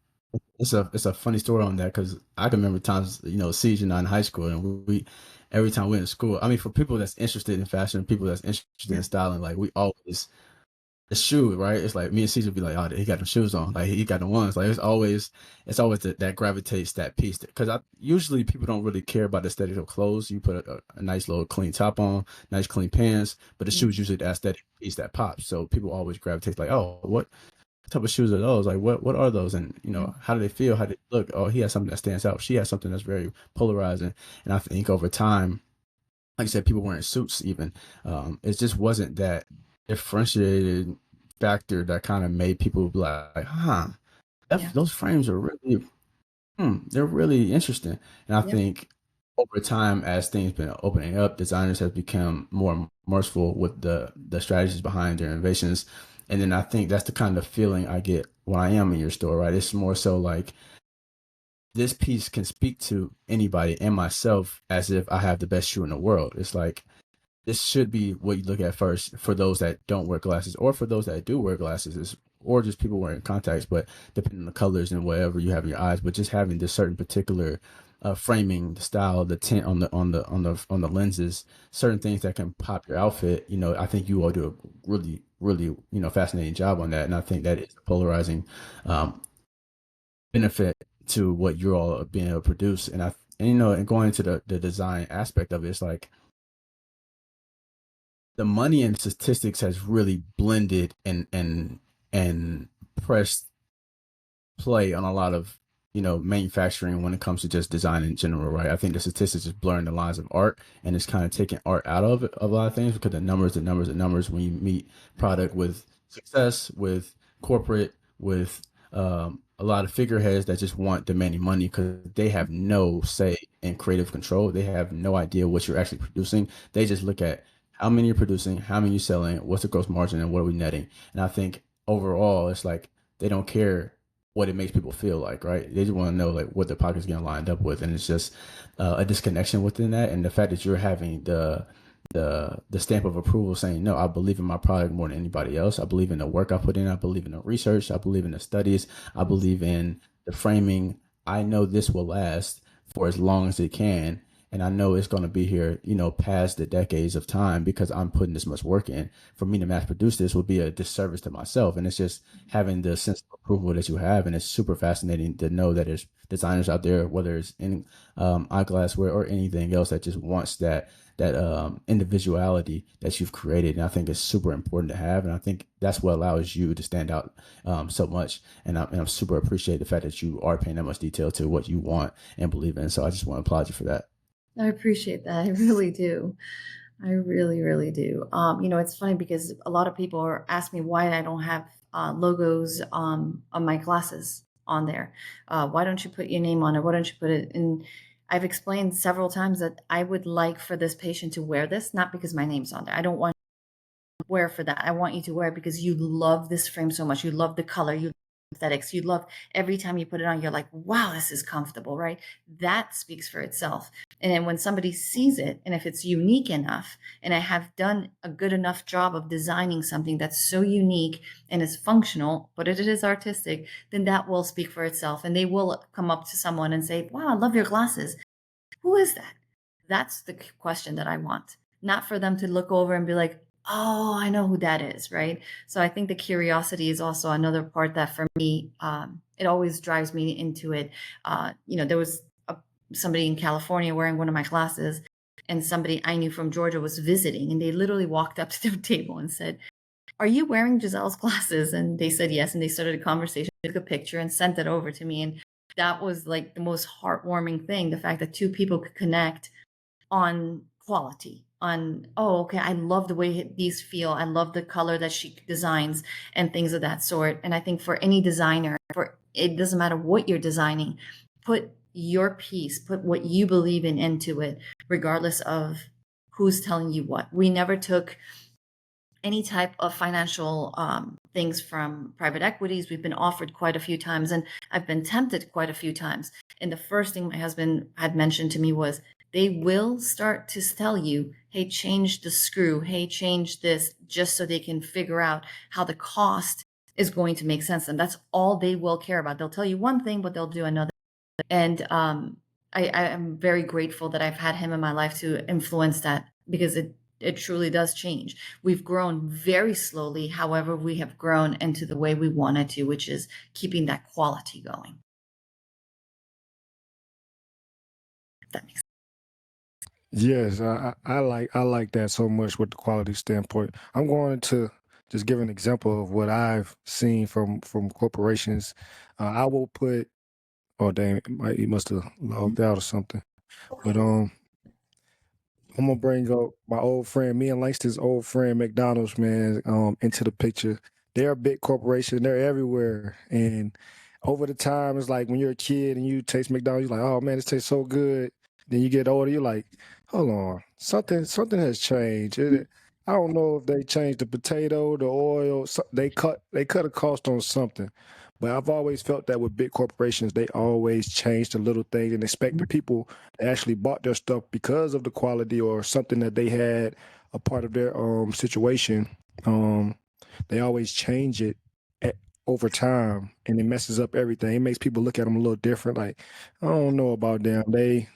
it's a funny story on that because I can remember times, Siege and I in high school, and every time we're in school. I mean, for people that's interested in fashion, people that's interested in styling, like we always the shoe, right? It's like me and Caesar be like, oh, he got them shoes on, like he got the ones. Like it's always that gravitates that piece because I usually people don't really care about the aesthetic of clothes. You put a nice little clean top on, nice clean pants, but the shoes usually the aesthetic piece that pops. So people always gravitate like, oh, what type of shoes are those? Like what are those? And how do they feel? How do they look? Oh, he has something that stands out. She has something that's very polarizing. And I think over time, like I said, people wearing suits even. It just wasn't that differentiated factor that kind of made people be like, huh, Yeah. those frames are really, they're really interesting. And I Yep. think over time, as things been opening up, designers have become more merciful with the strategies behind their innovations. And then I think that's the kind of feeling I get when I am in your store, right? It's more so like this piece can speak to anybody and myself as if I have the best shoe in the world. It's like this should be what you look at first for those that don't wear glasses or for those that do wear glasses or just people wearing contacts, but depending on the colors and whatever you have in your eyes, but just having this certain particular framing, the style, the tint on the lenses, certain things that can pop your outfit. I think you all do a really, really, fascinating job on that. And I think that is the polarizing benefit to what you're all being able to produce. And going into the design aspect of it, it's like the money and statistics has really blended and pressed play on a lot of manufacturing when it comes to just design in general, right? I think the statistics is blurring the lines of art and it's kind of taking art out of a lot of things because the numbers when you meet product with success, with corporate, with a lot of figureheads that just want demanding money because they have no say in creative control. They have no idea what you're actually producing. They just look at how many you're producing, how many you're selling, what's the gross margin, and what are we netting. And I think overall, it's like they don't care what it makes people feel like, right? They just want to know like what their pocket's getting lined up with, and it's just a disconnection within that. And the fact that you're having the stamp of approval saying, no, I believe in my product more than anybody else. I believe in the work I put in. I believe in the research. I believe in the studies. I believe in the framing. I know this will last for as long as it can. And I know it's going to be here, past the decades of time because I'm putting this much work in. For me to mass produce this would be a disservice to myself. And it's just having the sense of approval that you have. And it's super fascinating to know that there's designers out there, whether it's in eyeglassware or anything else that just wants that individuality that you've created. And I think it's super important to have. And I think that's what allows you to stand out so much. And I'm super appreciate the fact that you are paying that much detail to what you want and believe in. So I just want to applaud you for that. I appreciate that. I really do. I really, really do. It's funny because a lot of people ask me why I don't have logos on my glasses on there. Why don't you put your name on it? Why don't you put it in? I've explained several times that I would like for this patient to wear this, not because my name's on there. I don't want you to wear for that. I want you to wear it because you love this frame so much. You love the color. You aesthetics. You love every time you put it on, you're like, wow, this is comfortable, right? That speaks for itself. And then when somebody sees it, and if it's unique enough, and I have done a good enough job of designing something that's so unique and is functional, but it is artistic, then that will speak for itself. And they will come up to someone and say, wow, I love your glasses. Who is that? That's the question that I want. Not for them to look over and be like, oh, I know who that is, right? So I think the curiosity is also another part that for me, it always drives me into it. There was somebody in California wearing one of my glasses, and somebody I knew from Georgia was visiting, and they literally walked up to their table and said, are you wearing Giselle's glasses? And they said yes, and they started a conversation, took a picture and sent it over to me. And that was like the most heartwarming thing, the fact that two people could connect on quality, on, oh, okay, I love the way these feel. I love the color that she designs and things of that sort. And I think for any designer, it doesn't matter what you're designing, put your piece, put what you believe in into it, regardless of who's telling you what. We never took any type of financial things from private equities. We've been offered quite a few times, and I've been tempted quite a few times. And the first thing my husband had mentioned to me was, they will start to tell you, hey, change the screw, hey, change this, just so they can figure out how the cost is going to make sense. And that's all they will care about. They'll tell you one thing, but they'll do another. And I am very grateful that I've had him in my life to influence that, because it truly does change. We've grown very slowly. However, we have grown into the way we wanted to, which is keeping that quality going. If that makes sense. Yes, I like that so much with the quality standpoint. I'm going to just give an example of what I've seen from corporations. I will put. Oh dang, he must have logged out or something. But I'm gonna bring up my old friend, me and Langston's old friend McDonald's, man, into the picture. They're a big corporation, they're everywhere. And over the time, it's like when you're a kid and you taste McDonald's, you're like, oh man, this tastes so good. Then you get older, you're like, hold on, something has changed. I don't know if they changed the potato, the oil, they cut a cost on something. But I've always felt that with big corporations, they always change the little things and expect the people that actually bought their stuff because of the quality or something that they had a part of their situation. Um, they always change it over time, and it messes up everything. It makes people look at them a little different. Like, I don't know about them. They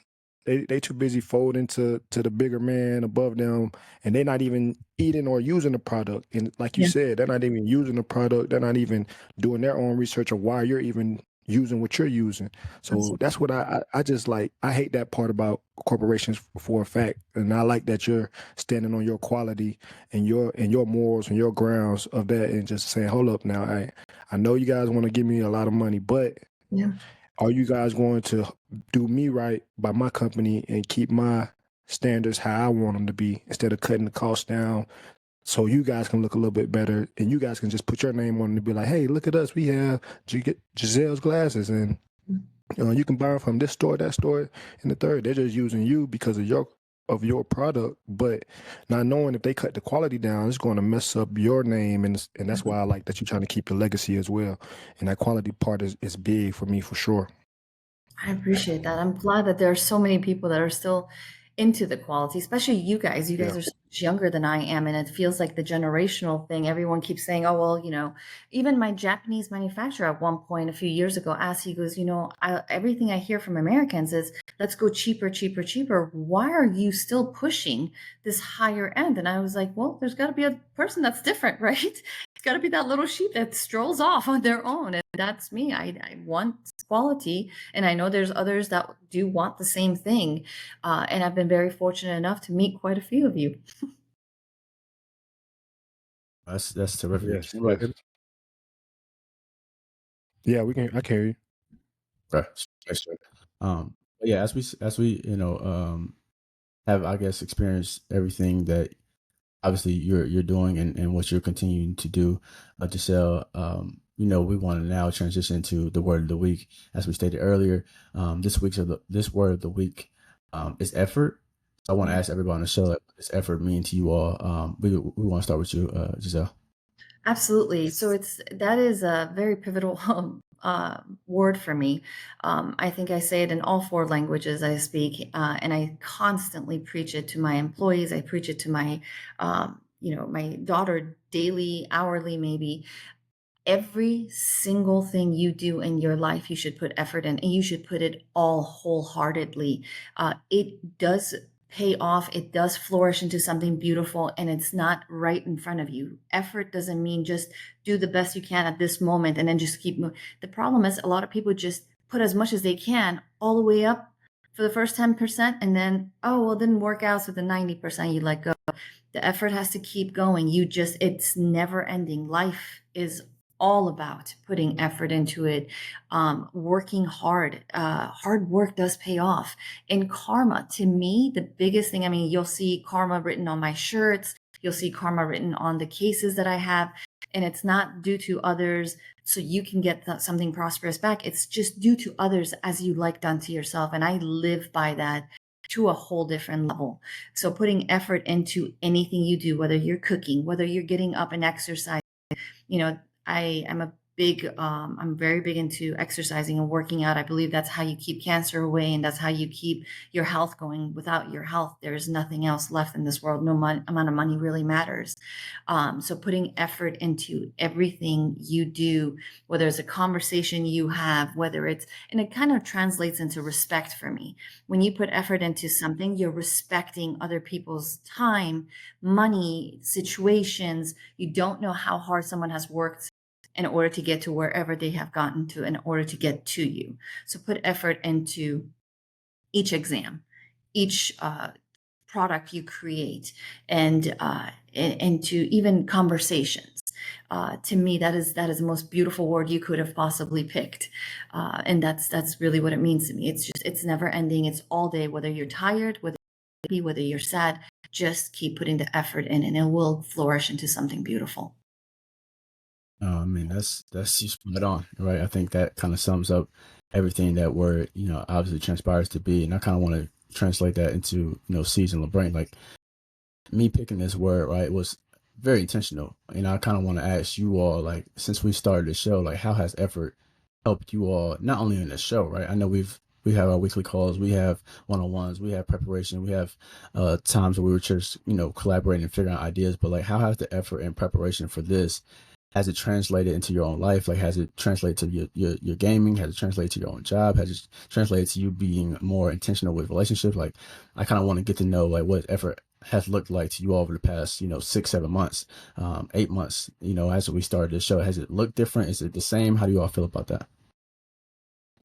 too busy folding to the bigger man above them, and they're not even eating or using the product. And like you Yeah. said, they're not even using the product. They're not even doing their own research of why you're even using what you're using. So Absolutely. that's what I just like. I hate that part about corporations for a fact, and I like that you're standing on your quality and your morals and your grounds of that, and just saying, hold up now, I know you guys want to give me a lot of money, but Yeah. are you guys going to do me right by my company and keep my standards how I want them to be, instead of cutting the cost down so you guys can look a little bit better and you guys can just put your name on it and be like, hey, look at us. We have Giselle's glasses, and you can buy them from this store, that store, and the third. They're just using you because of your product, but not knowing if they cut the quality down, it's going to mess up your name, and that's why I like that you're trying to keep your legacy as well. And that quality part is big for me for sure. I appreciate that. I'm glad that there are so many people that are still into the quality, especially you guys. You Yeah. guys are so much younger than I am, and it feels like the generational thing. Everyone keeps saying, "Oh, well, even my Japanese manufacturer at one point a few years ago asked, he goes, everything I hear from Americans is, let's go cheaper, cheaper, cheaper. Why are you still pushing this higher end?" And I was like, well, there's got to be a person that's different, right? It's got to be that little sheep that strolls off on their own, and that's me. I want quality, and I know there's others that do want the same thing. And I've been very fortunate enough to meet quite a few of you. That's terrific. Yes. Right. Yes. Yeah, I can hear you. Okay. Sure. But yeah, as we have, I guess, experienced everything that obviously you're doing and what you're continuing to do, Giselle. We want to now transition to the word of the week. As we stated earlier, this word of the week is effort. So I want to ask everybody on the show, what does effort mean to you all? We want to start with you, Giselle. Absolutely. So that is a very pivotal word for me. I think I say it in all four languages I speak, and I constantly preach it to my employees. I preach it to my daughter daily, hourly, maybe. Every single thing you do in your life, you should put effort in, and you should put it all wholeheartedly. It does pay off. It does flourish into something beautiful, and it's not right in front of you. Effort doesn't mean just do the best you can at this moment and then just keep moving. The problem is a lot of people just put as much as they can all the way up for the first 10%, and then, oh, well, it didn't work out, so the 90% you let go. The effort has to keep going. It's never ending. Life is all about putting effort into it, working hard. Hard work does pay off. And karma, to me, the biggest thing, I mean, you'll see karma written on my shirts, you'll see karma written on the cases that I have, and it's not due to others so you can get something prosperous back. It's just due to others as you like done to yourself. And I live by that to a whole different level. So putting effort into anything you do, whether you're cooking, whether you're getting up and exercise, I am a big, I'm very big into exercising and working out. I believe that's how you keep cancer away, and that's how you keep your health going. Without your health, there's nothing else left in this world. No amount of money really matters. So putting effort into everything you do, whether it's a conversation you have, whether it's, and it kind of translates into respect for me. When you put effort into something, you're respecting other people's time, money, situations. You don't know how hard someone has worked in order to get to wherever they have gotten to, in order to get to you. So put effort into each exam, each product you create, and into even conversations. To me, that is the most beautiful word you could have possibly picked, and that's really what it means to me. It's never ending. It's all day, whether you're tired, whether you're sad. Just keep putting the effort in, and it will flourish into something beautiful. I mean, that's you spot on, right? I think that kind of sums up everything that word, obviously transpires to be. And I kind of want to translate that into, Siege and LeBrain. Like, me picking this word, right, was very intentional. And I kind of want to ask you all, like, since we started the show, like, how has effort helped you all, not only in the show, right? I know we have our weekly calls, we have one-on-ones, we have preparation, we have times where we were just, collaborating and figuring out ideas. But like, how has the effort and preparation for this, has it translated into your own life? Like, has it translated to your gaming? Has it translated to your own job? Has it translated to you being more intentional with relationships? Like, I kind of want to get to know, like, what effort has looked like to you all over the past, 6, 7 months, 8 months, as we started this show. Has it looked different? Is it the same? How do you all feel about that?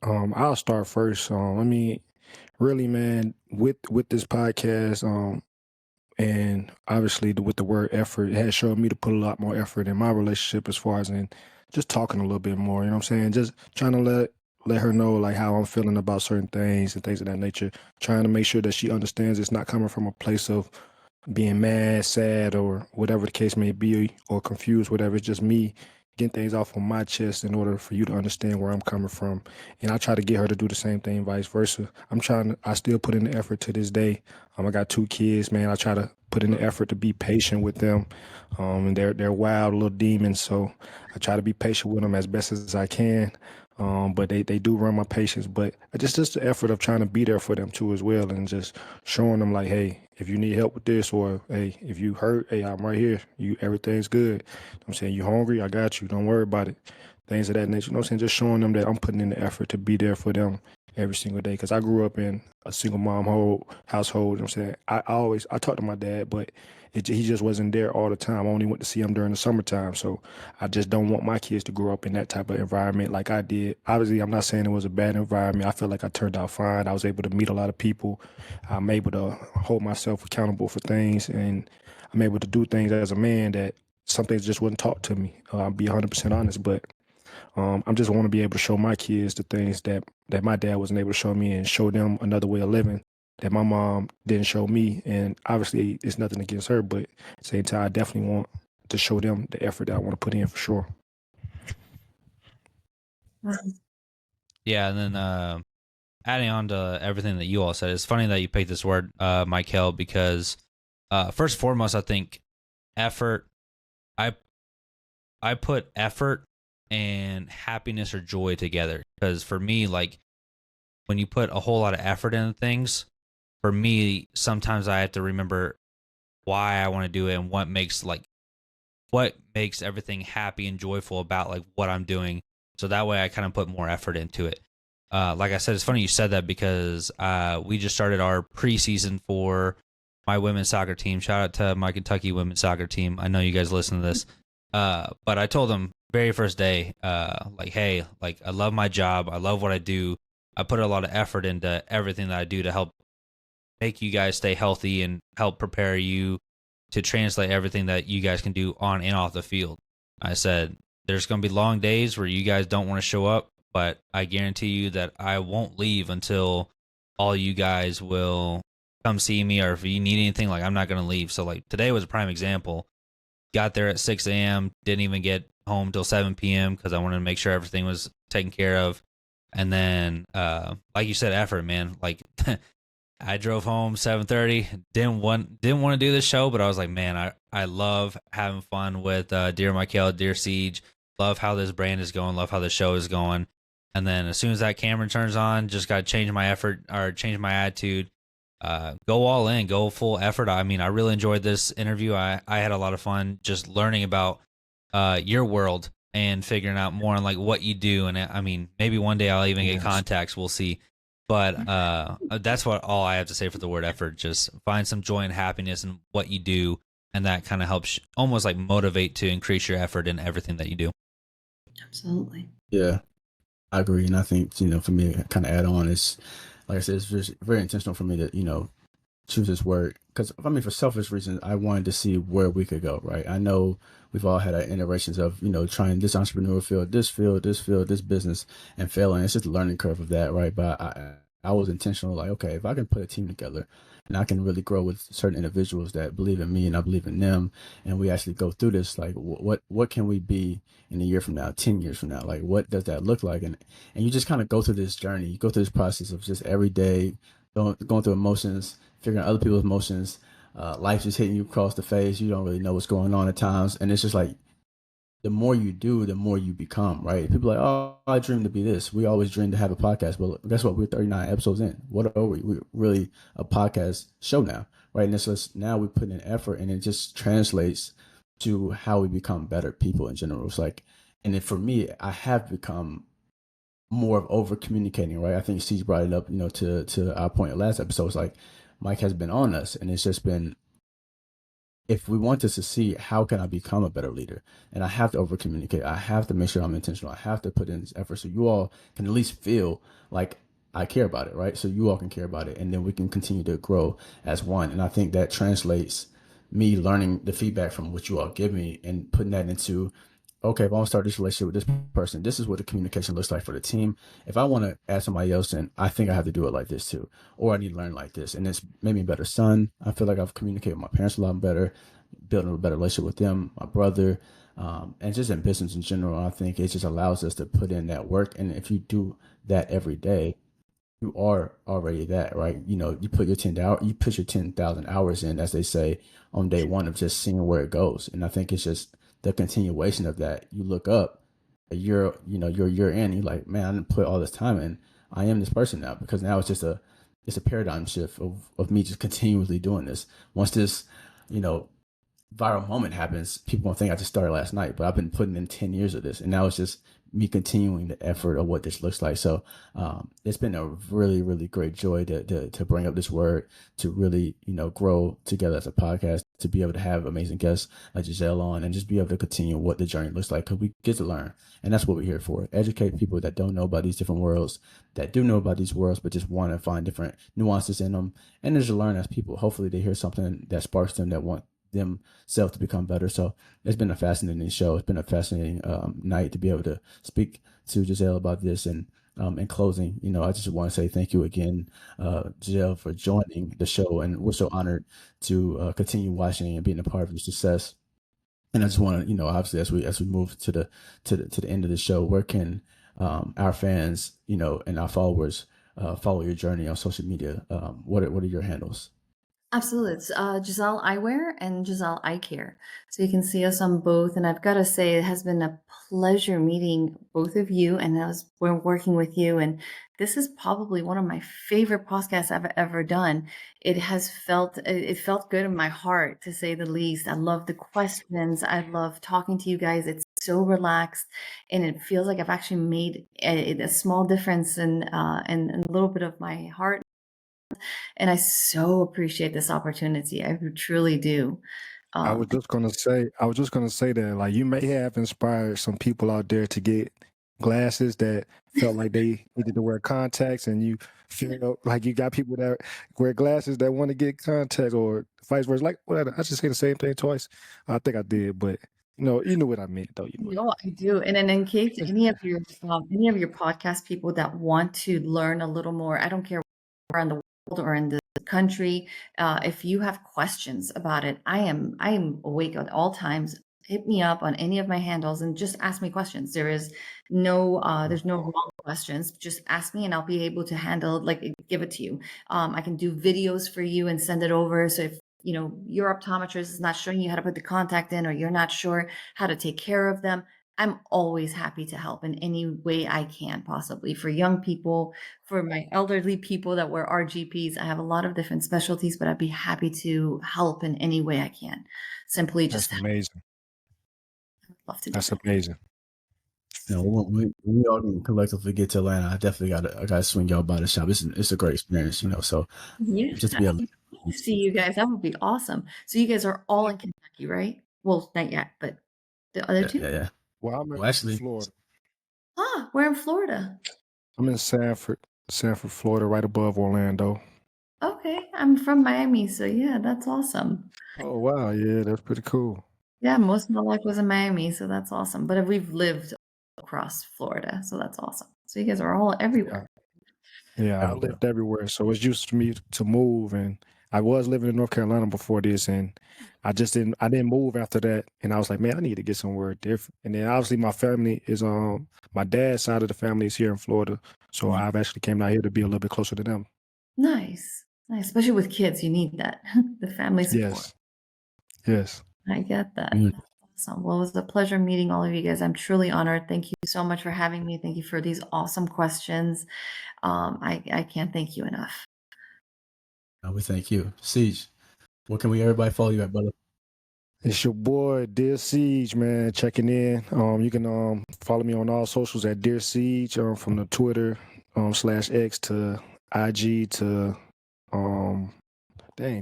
I'll start first. I mean, really, man, with this podcast, and obviously with the word effort, it has showed me to put a lot more effort in my relationship, as far as in just talking a little bit more. You know what I'm saying? Just trying to let her know, like, how I'm feeling about certain things and things of that nature. Trying to make sure that she understands it's not coming from a place of being mad, sad, or whatever the case may be, or confused, whatever. It's just me getting things off on my chest in order for you to understand where I'm coming from. And I try to get her to do the same thing, vice versa. I still put in the effort to this day. I got 2 kids, man. I try to put in the effort to be patient with them. And they're wild little demons, so I try to be patient with them as best as I can. But they do run my patience. But just the effort of trying to be there for them too as well, and just showing them, like, hey, if you need help with this, or hey, if you hurt, hey, I'm right here. Everything's good. I'm saying, you hungry? I got you. Don't worry about it. Things of that nature. You know what I'm saying? Just showing them that I'm putting in the effort to be there for them every single day. Because I grew up in a single mom household. You know what I'm saying? I talked to my dad, but he just wasn't there all the time. I only went to see him during the summertime. So I just don't want my kids to grow up in that type of environment like I did. Obviously, I'm not saying it was a bad environment. I feel like I turned out fine. I was able to meet a lot of people. I'm able to hold myself accountable for things, and I'm able to do things as a man that some things just wasn't taught to me. I'll be 100% honest, but I just want to be able to show my kids the things that my dad wasn't able to show me, and show them another way of living that my mom didn't show me. And obviously, it's nothing against her, but at the same time, I definitely want to show them the effort that I want to put in, for sure. Yeah, and then adding on to everything that you all said, it's funny that you picked this word, Michael, because first and foremost, I think effort. I put effort and happiness or joy together, because for me, like, when you put a whole lot of effort into things, for me, sometimes I have to remember why I want to do it, and what makes everything happy and joyful about, like, what I'm doing. So that way I kind of put more effort into it. Like I said, it's funny you said that, because we just started our preseason for my women's soccer team. Shout out to my Kentucky women's soccer team. I know you guys listen to this. But I told them very first day, like, hey, like, I love my job. I love what I do. I put a lot of effort into everything that I do to help make you guys stay healthy and help prepare you to translate everything that you guys can do on and off the field. I said, there's going to be long days where you guys don't want to show up, but I guarantee you that I won't leave until all you guys will come see me, or if you need anything, like, I'm not going to leave. So, like, today was a prime example. Got there at 6 a.m., didn't even get home till 7 p.m. because I wanted to make sure everything was taken care of. And then, like you said, effort, man. Like, I drove home 7:30. Didn't want to do this show, but I was like, man, I love having fun with dear Michael, dear Siege. Love how this brand is going. Love how the show is going. And then as soon as that camera turns on, just got to change my effort or change my attitude. Go all in, go full effort. I mean, I really enjoyed this interview. I had a lot of fun just learning about your world and figuring out more on like what you do. And I mean, maybe one day I'll even get Yes. contacts. We'll see. But that's what all I have to say for the word effort. Just find some joy and happiness in what you do, and that kind of helps almost like motivate to increase your effort in everything that you do. Absolutely. Yeah, I agree. And I think, for me, kind of add on is, like I said, it's just very intentional for me to, choose this word. Because, I mean, for selfish reasons, I wanted to see where we could go, right? I know we've all had our iterations of, trying this entrepreneurial field, this business, and failing. It's just a learning curve of that, right? But I was intentional, like, okay, if I can put a team together and I can really grow with certain individuals that believe in me and I believe in them, and we actually go through this, like, what can we be in a year from now, 10 years from now? Like, what does that look like? And you just kind of go through this journey. You go through this process of just every day going through emotions, figuring out other people's emotions. Life just hitting you across the face. You don't really know what's going on at times. And it's just like, the more you do, the more you become, right? People are like, oh, I dream to be this. We always dream to have a podcast. Well, guess what? We're 39 episodes in. What are we? We're really a podcast show now, right? And it's just now we put in effort, and it just translates to how we become better people in general. It's like, and then for me, I have become more of over communicating, right? I think Steve brought it up, to our point of last episode. It's like Mike has been on us, and it's just been, if we want to succeed, how can I become a better leader? And I have to over communicate. I have to make sure I'm intentional. I have to put in this effort so you all can at least feel like I care about it, right? So you all can care about it, and then we can continue to grow as one. And I think that translates me learning the feedback from what you all give me and putting that into, okay, if I want to start this relationship with this person, this is what the communication looks like for the team. If I want to add somebody else in, I think I have to do it like this too, or I need to learn like this. And it's made me a better son. I feel like I've communicated with my parents a lot better, building a better relationship with them, my brother, and just in business in general. I think it just allows us to put in that work. And if you do that every day, you are already that, right? You put your 10,000 hours in, as they say, on day one of just seeing where it goes. And I think it's just the continuation of that. You look up you're a year in, you're like, man, I didn't put all this time in. I am this person now, because now it's a paradigm shift of me just continuously doing this. Once this, you know, viral moment happens, people won't think I just started last night, but I've been putting in 10 years of this. And now it's just me continuing the effort of what this looks like. So it's been a really, really great joy to bring up this word, to really, grow together as a podcast, to be able to have amazing guests like Giselle on, and just be able to continue what the journey looks like, because we get to learn. And that's what we're here for. Educate people that don't know about these different worlds, that do know about these worlds, but just want to find different nuances in them. And just to learn as people. Hopefully they hear something that sparks them, that want themselves to become better. So it's been a fascinating show. It's been a fascinating night to be able to speak to Giselle about this. And in closing, I just want to say thank you again, Giselle, for joining the show. And we're so honored to continue watching and being a part of your success. And I just want to, obviously, as we move to the end of the show, where can our fans, and our followers follow your journey on social media? What are your handles? Absolutely. It's Giselle Eyewear and Giselle Eye Care. So you can see us on both. And I've got to say, it has been a pleasure meeting both of you, and we're working with you. And this is probably one of my favorite podcasts I've ever done. It felt good in my heart, to say the least. I love the questions. I love talking to you guys. It's so relaxed, and it feels like I've actually made a small difference in a little bit of my heart. And I so appreciate this opportunity. I truly do. I was just gonna say that, like, you may have inspired some people out there to get glasses that felt like they needed to wear contacts, and you feel like you got people that wear glasses that want to get contacts, or vice versa. Like, what, I just say the same thing twice. I think I did, but you know what I meant, though. No, I do. And then in case any of your podcast people that want to learn a little more, I don't care where in the world or in the country, if you have questions about it, I am awake at all times. Hit me up on any of my handles and just ask me questions. There's no wrong questions. Just ask me and I'll be able to give it to you. I can do videos for you and send it over. So if your optometrist is not showing you how to put the contact in, or you're not sure how to take care of them, I'm always happy to help in any way I can possibly for young people, for my elderly people that wear RGPs. I have a lot of different specialties, but I'd be happy to help in any way I can. Simply just That's amazing. love to do That's that. amazing. You know, when we all can collectively get to Atlanta, I definitely gotta swing y'all by the shop. It's a great experience, you know. So Yeah, just to be able to see you guys, that would be awesome. So you guys are all in Kentucky, right? Well, not yet, but the other two? yeah. Well, I'm in Well, actually, Florida. Ah, we're in Florida. I'm in Sanford, Florida, right above Orlando. Okay, I'm from Miami, so yeah, that's awesome. Oh wow, yeah, that's pretty cool. Yeah, most of my life was in Miami, so that's awesome. But we've lived across Florida, so that's awesome. So you guys are all everywhere. Yeah, I everywhere. lived everywhere, so it's used to me to move, and I was living in North Carolina before this, and I didn't move after that, and I was like, man, I need to get somewhere different. And then obviously my family is my dad's side of the family is here in Florida, so I've actually came down here to be a little bit closer to them. Nice, nice. Especially with kids, you need that the family support. Yes. I get that. Mm. Awesome. Well, it was a pleasure meeting all of you guys. I'm truly honored. Thank you so much for having me. Thank you for these awesome questions. I can't thank you enough. We thank you, Siege. What can we everybody follow you at, brother? It's your boy, Dear Siege, man, checking in. You can follow me on all socials at Dear Siege, from the Twitter /X to IG to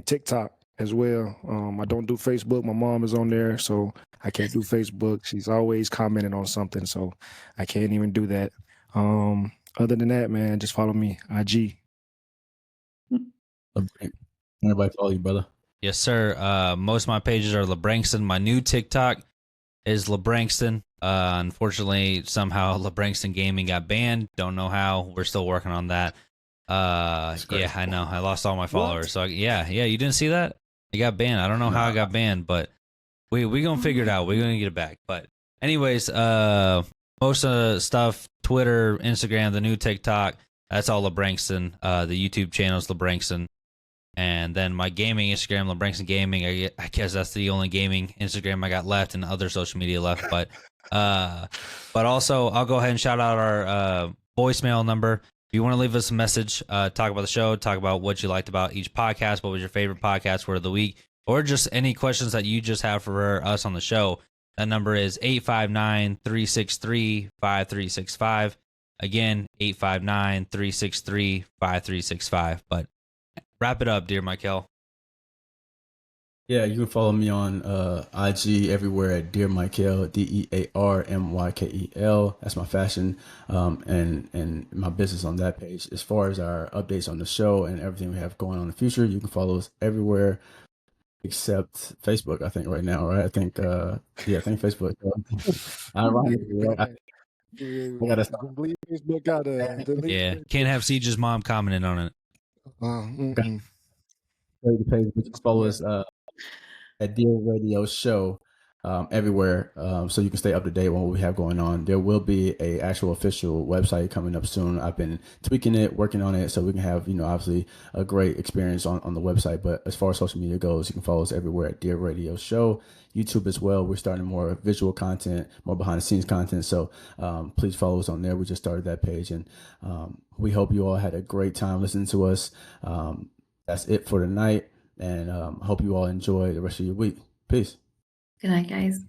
TikTok as well. I don't do Facebook. My mom is on there, so I can't do Facebook. She's always commenting on something, so I can't even do that. Other than that, man, just follow me, IG. Everybody follow you, brother. Yes, sir. Most of my pages are LeBrankston. My new TikTok is LeBrankston. Unfortunately, somehow LeBrankston Gaming got banned. Don't know how. We're still working on that. Yeah, I know. I lost all my followers. So yeah, you didn't see that? I got banned. I don't know how I got banned, but we gonna figure it out. We're gonna get it back. But anyways, most of the stuff, Twitter, Instagram, the new TikTok, that's all LeBrankston. The YouTube channel is LeBrankston. And then my gaming Instagram, LeBrankston Gaming. I guess that's the only gaming Instagram I got left, and other social media left. But also I'll go ahead and shout out our voicemail number. If you want to leave us a message, talk about the show, talk about what you liked about each podcast, what was your favorite podcast word of the week, or just any questions that you just have for us on the show, that number is 859-363-5365. Again, 859-363-5365. But wrap it up, dear Michael. Yeah, you can follow me on IG everywhere at Dear Michael, DearMykel. That's my fashion and my business on that page. As far as our updates on the show and everything we have going on in the future, you can follow us everywhere except Facebook, I think, right now, right? I think Facebook. I gotta stop. Delete Facebook out of Yeah, can't have Siege's mom commenting on it. The page, but you can follow us at Dear Radio Show everywhere, so you can stay up to date on what we have going on. There will be a actual official website coming up soon. I've been tweaking it, working on it, so we can have, obviously a great experience on the website. But as far as social media goes, you can follow us everywhere at Dear Radio Show. YouTube as well. We're starting more visual content, more behind the scenes content. So please follow us on there. We just started that page, and we hope you all had a great time listening to us. That's it for tonight, and hope you all enjoy the rest of your week. Peace. Good night, guys.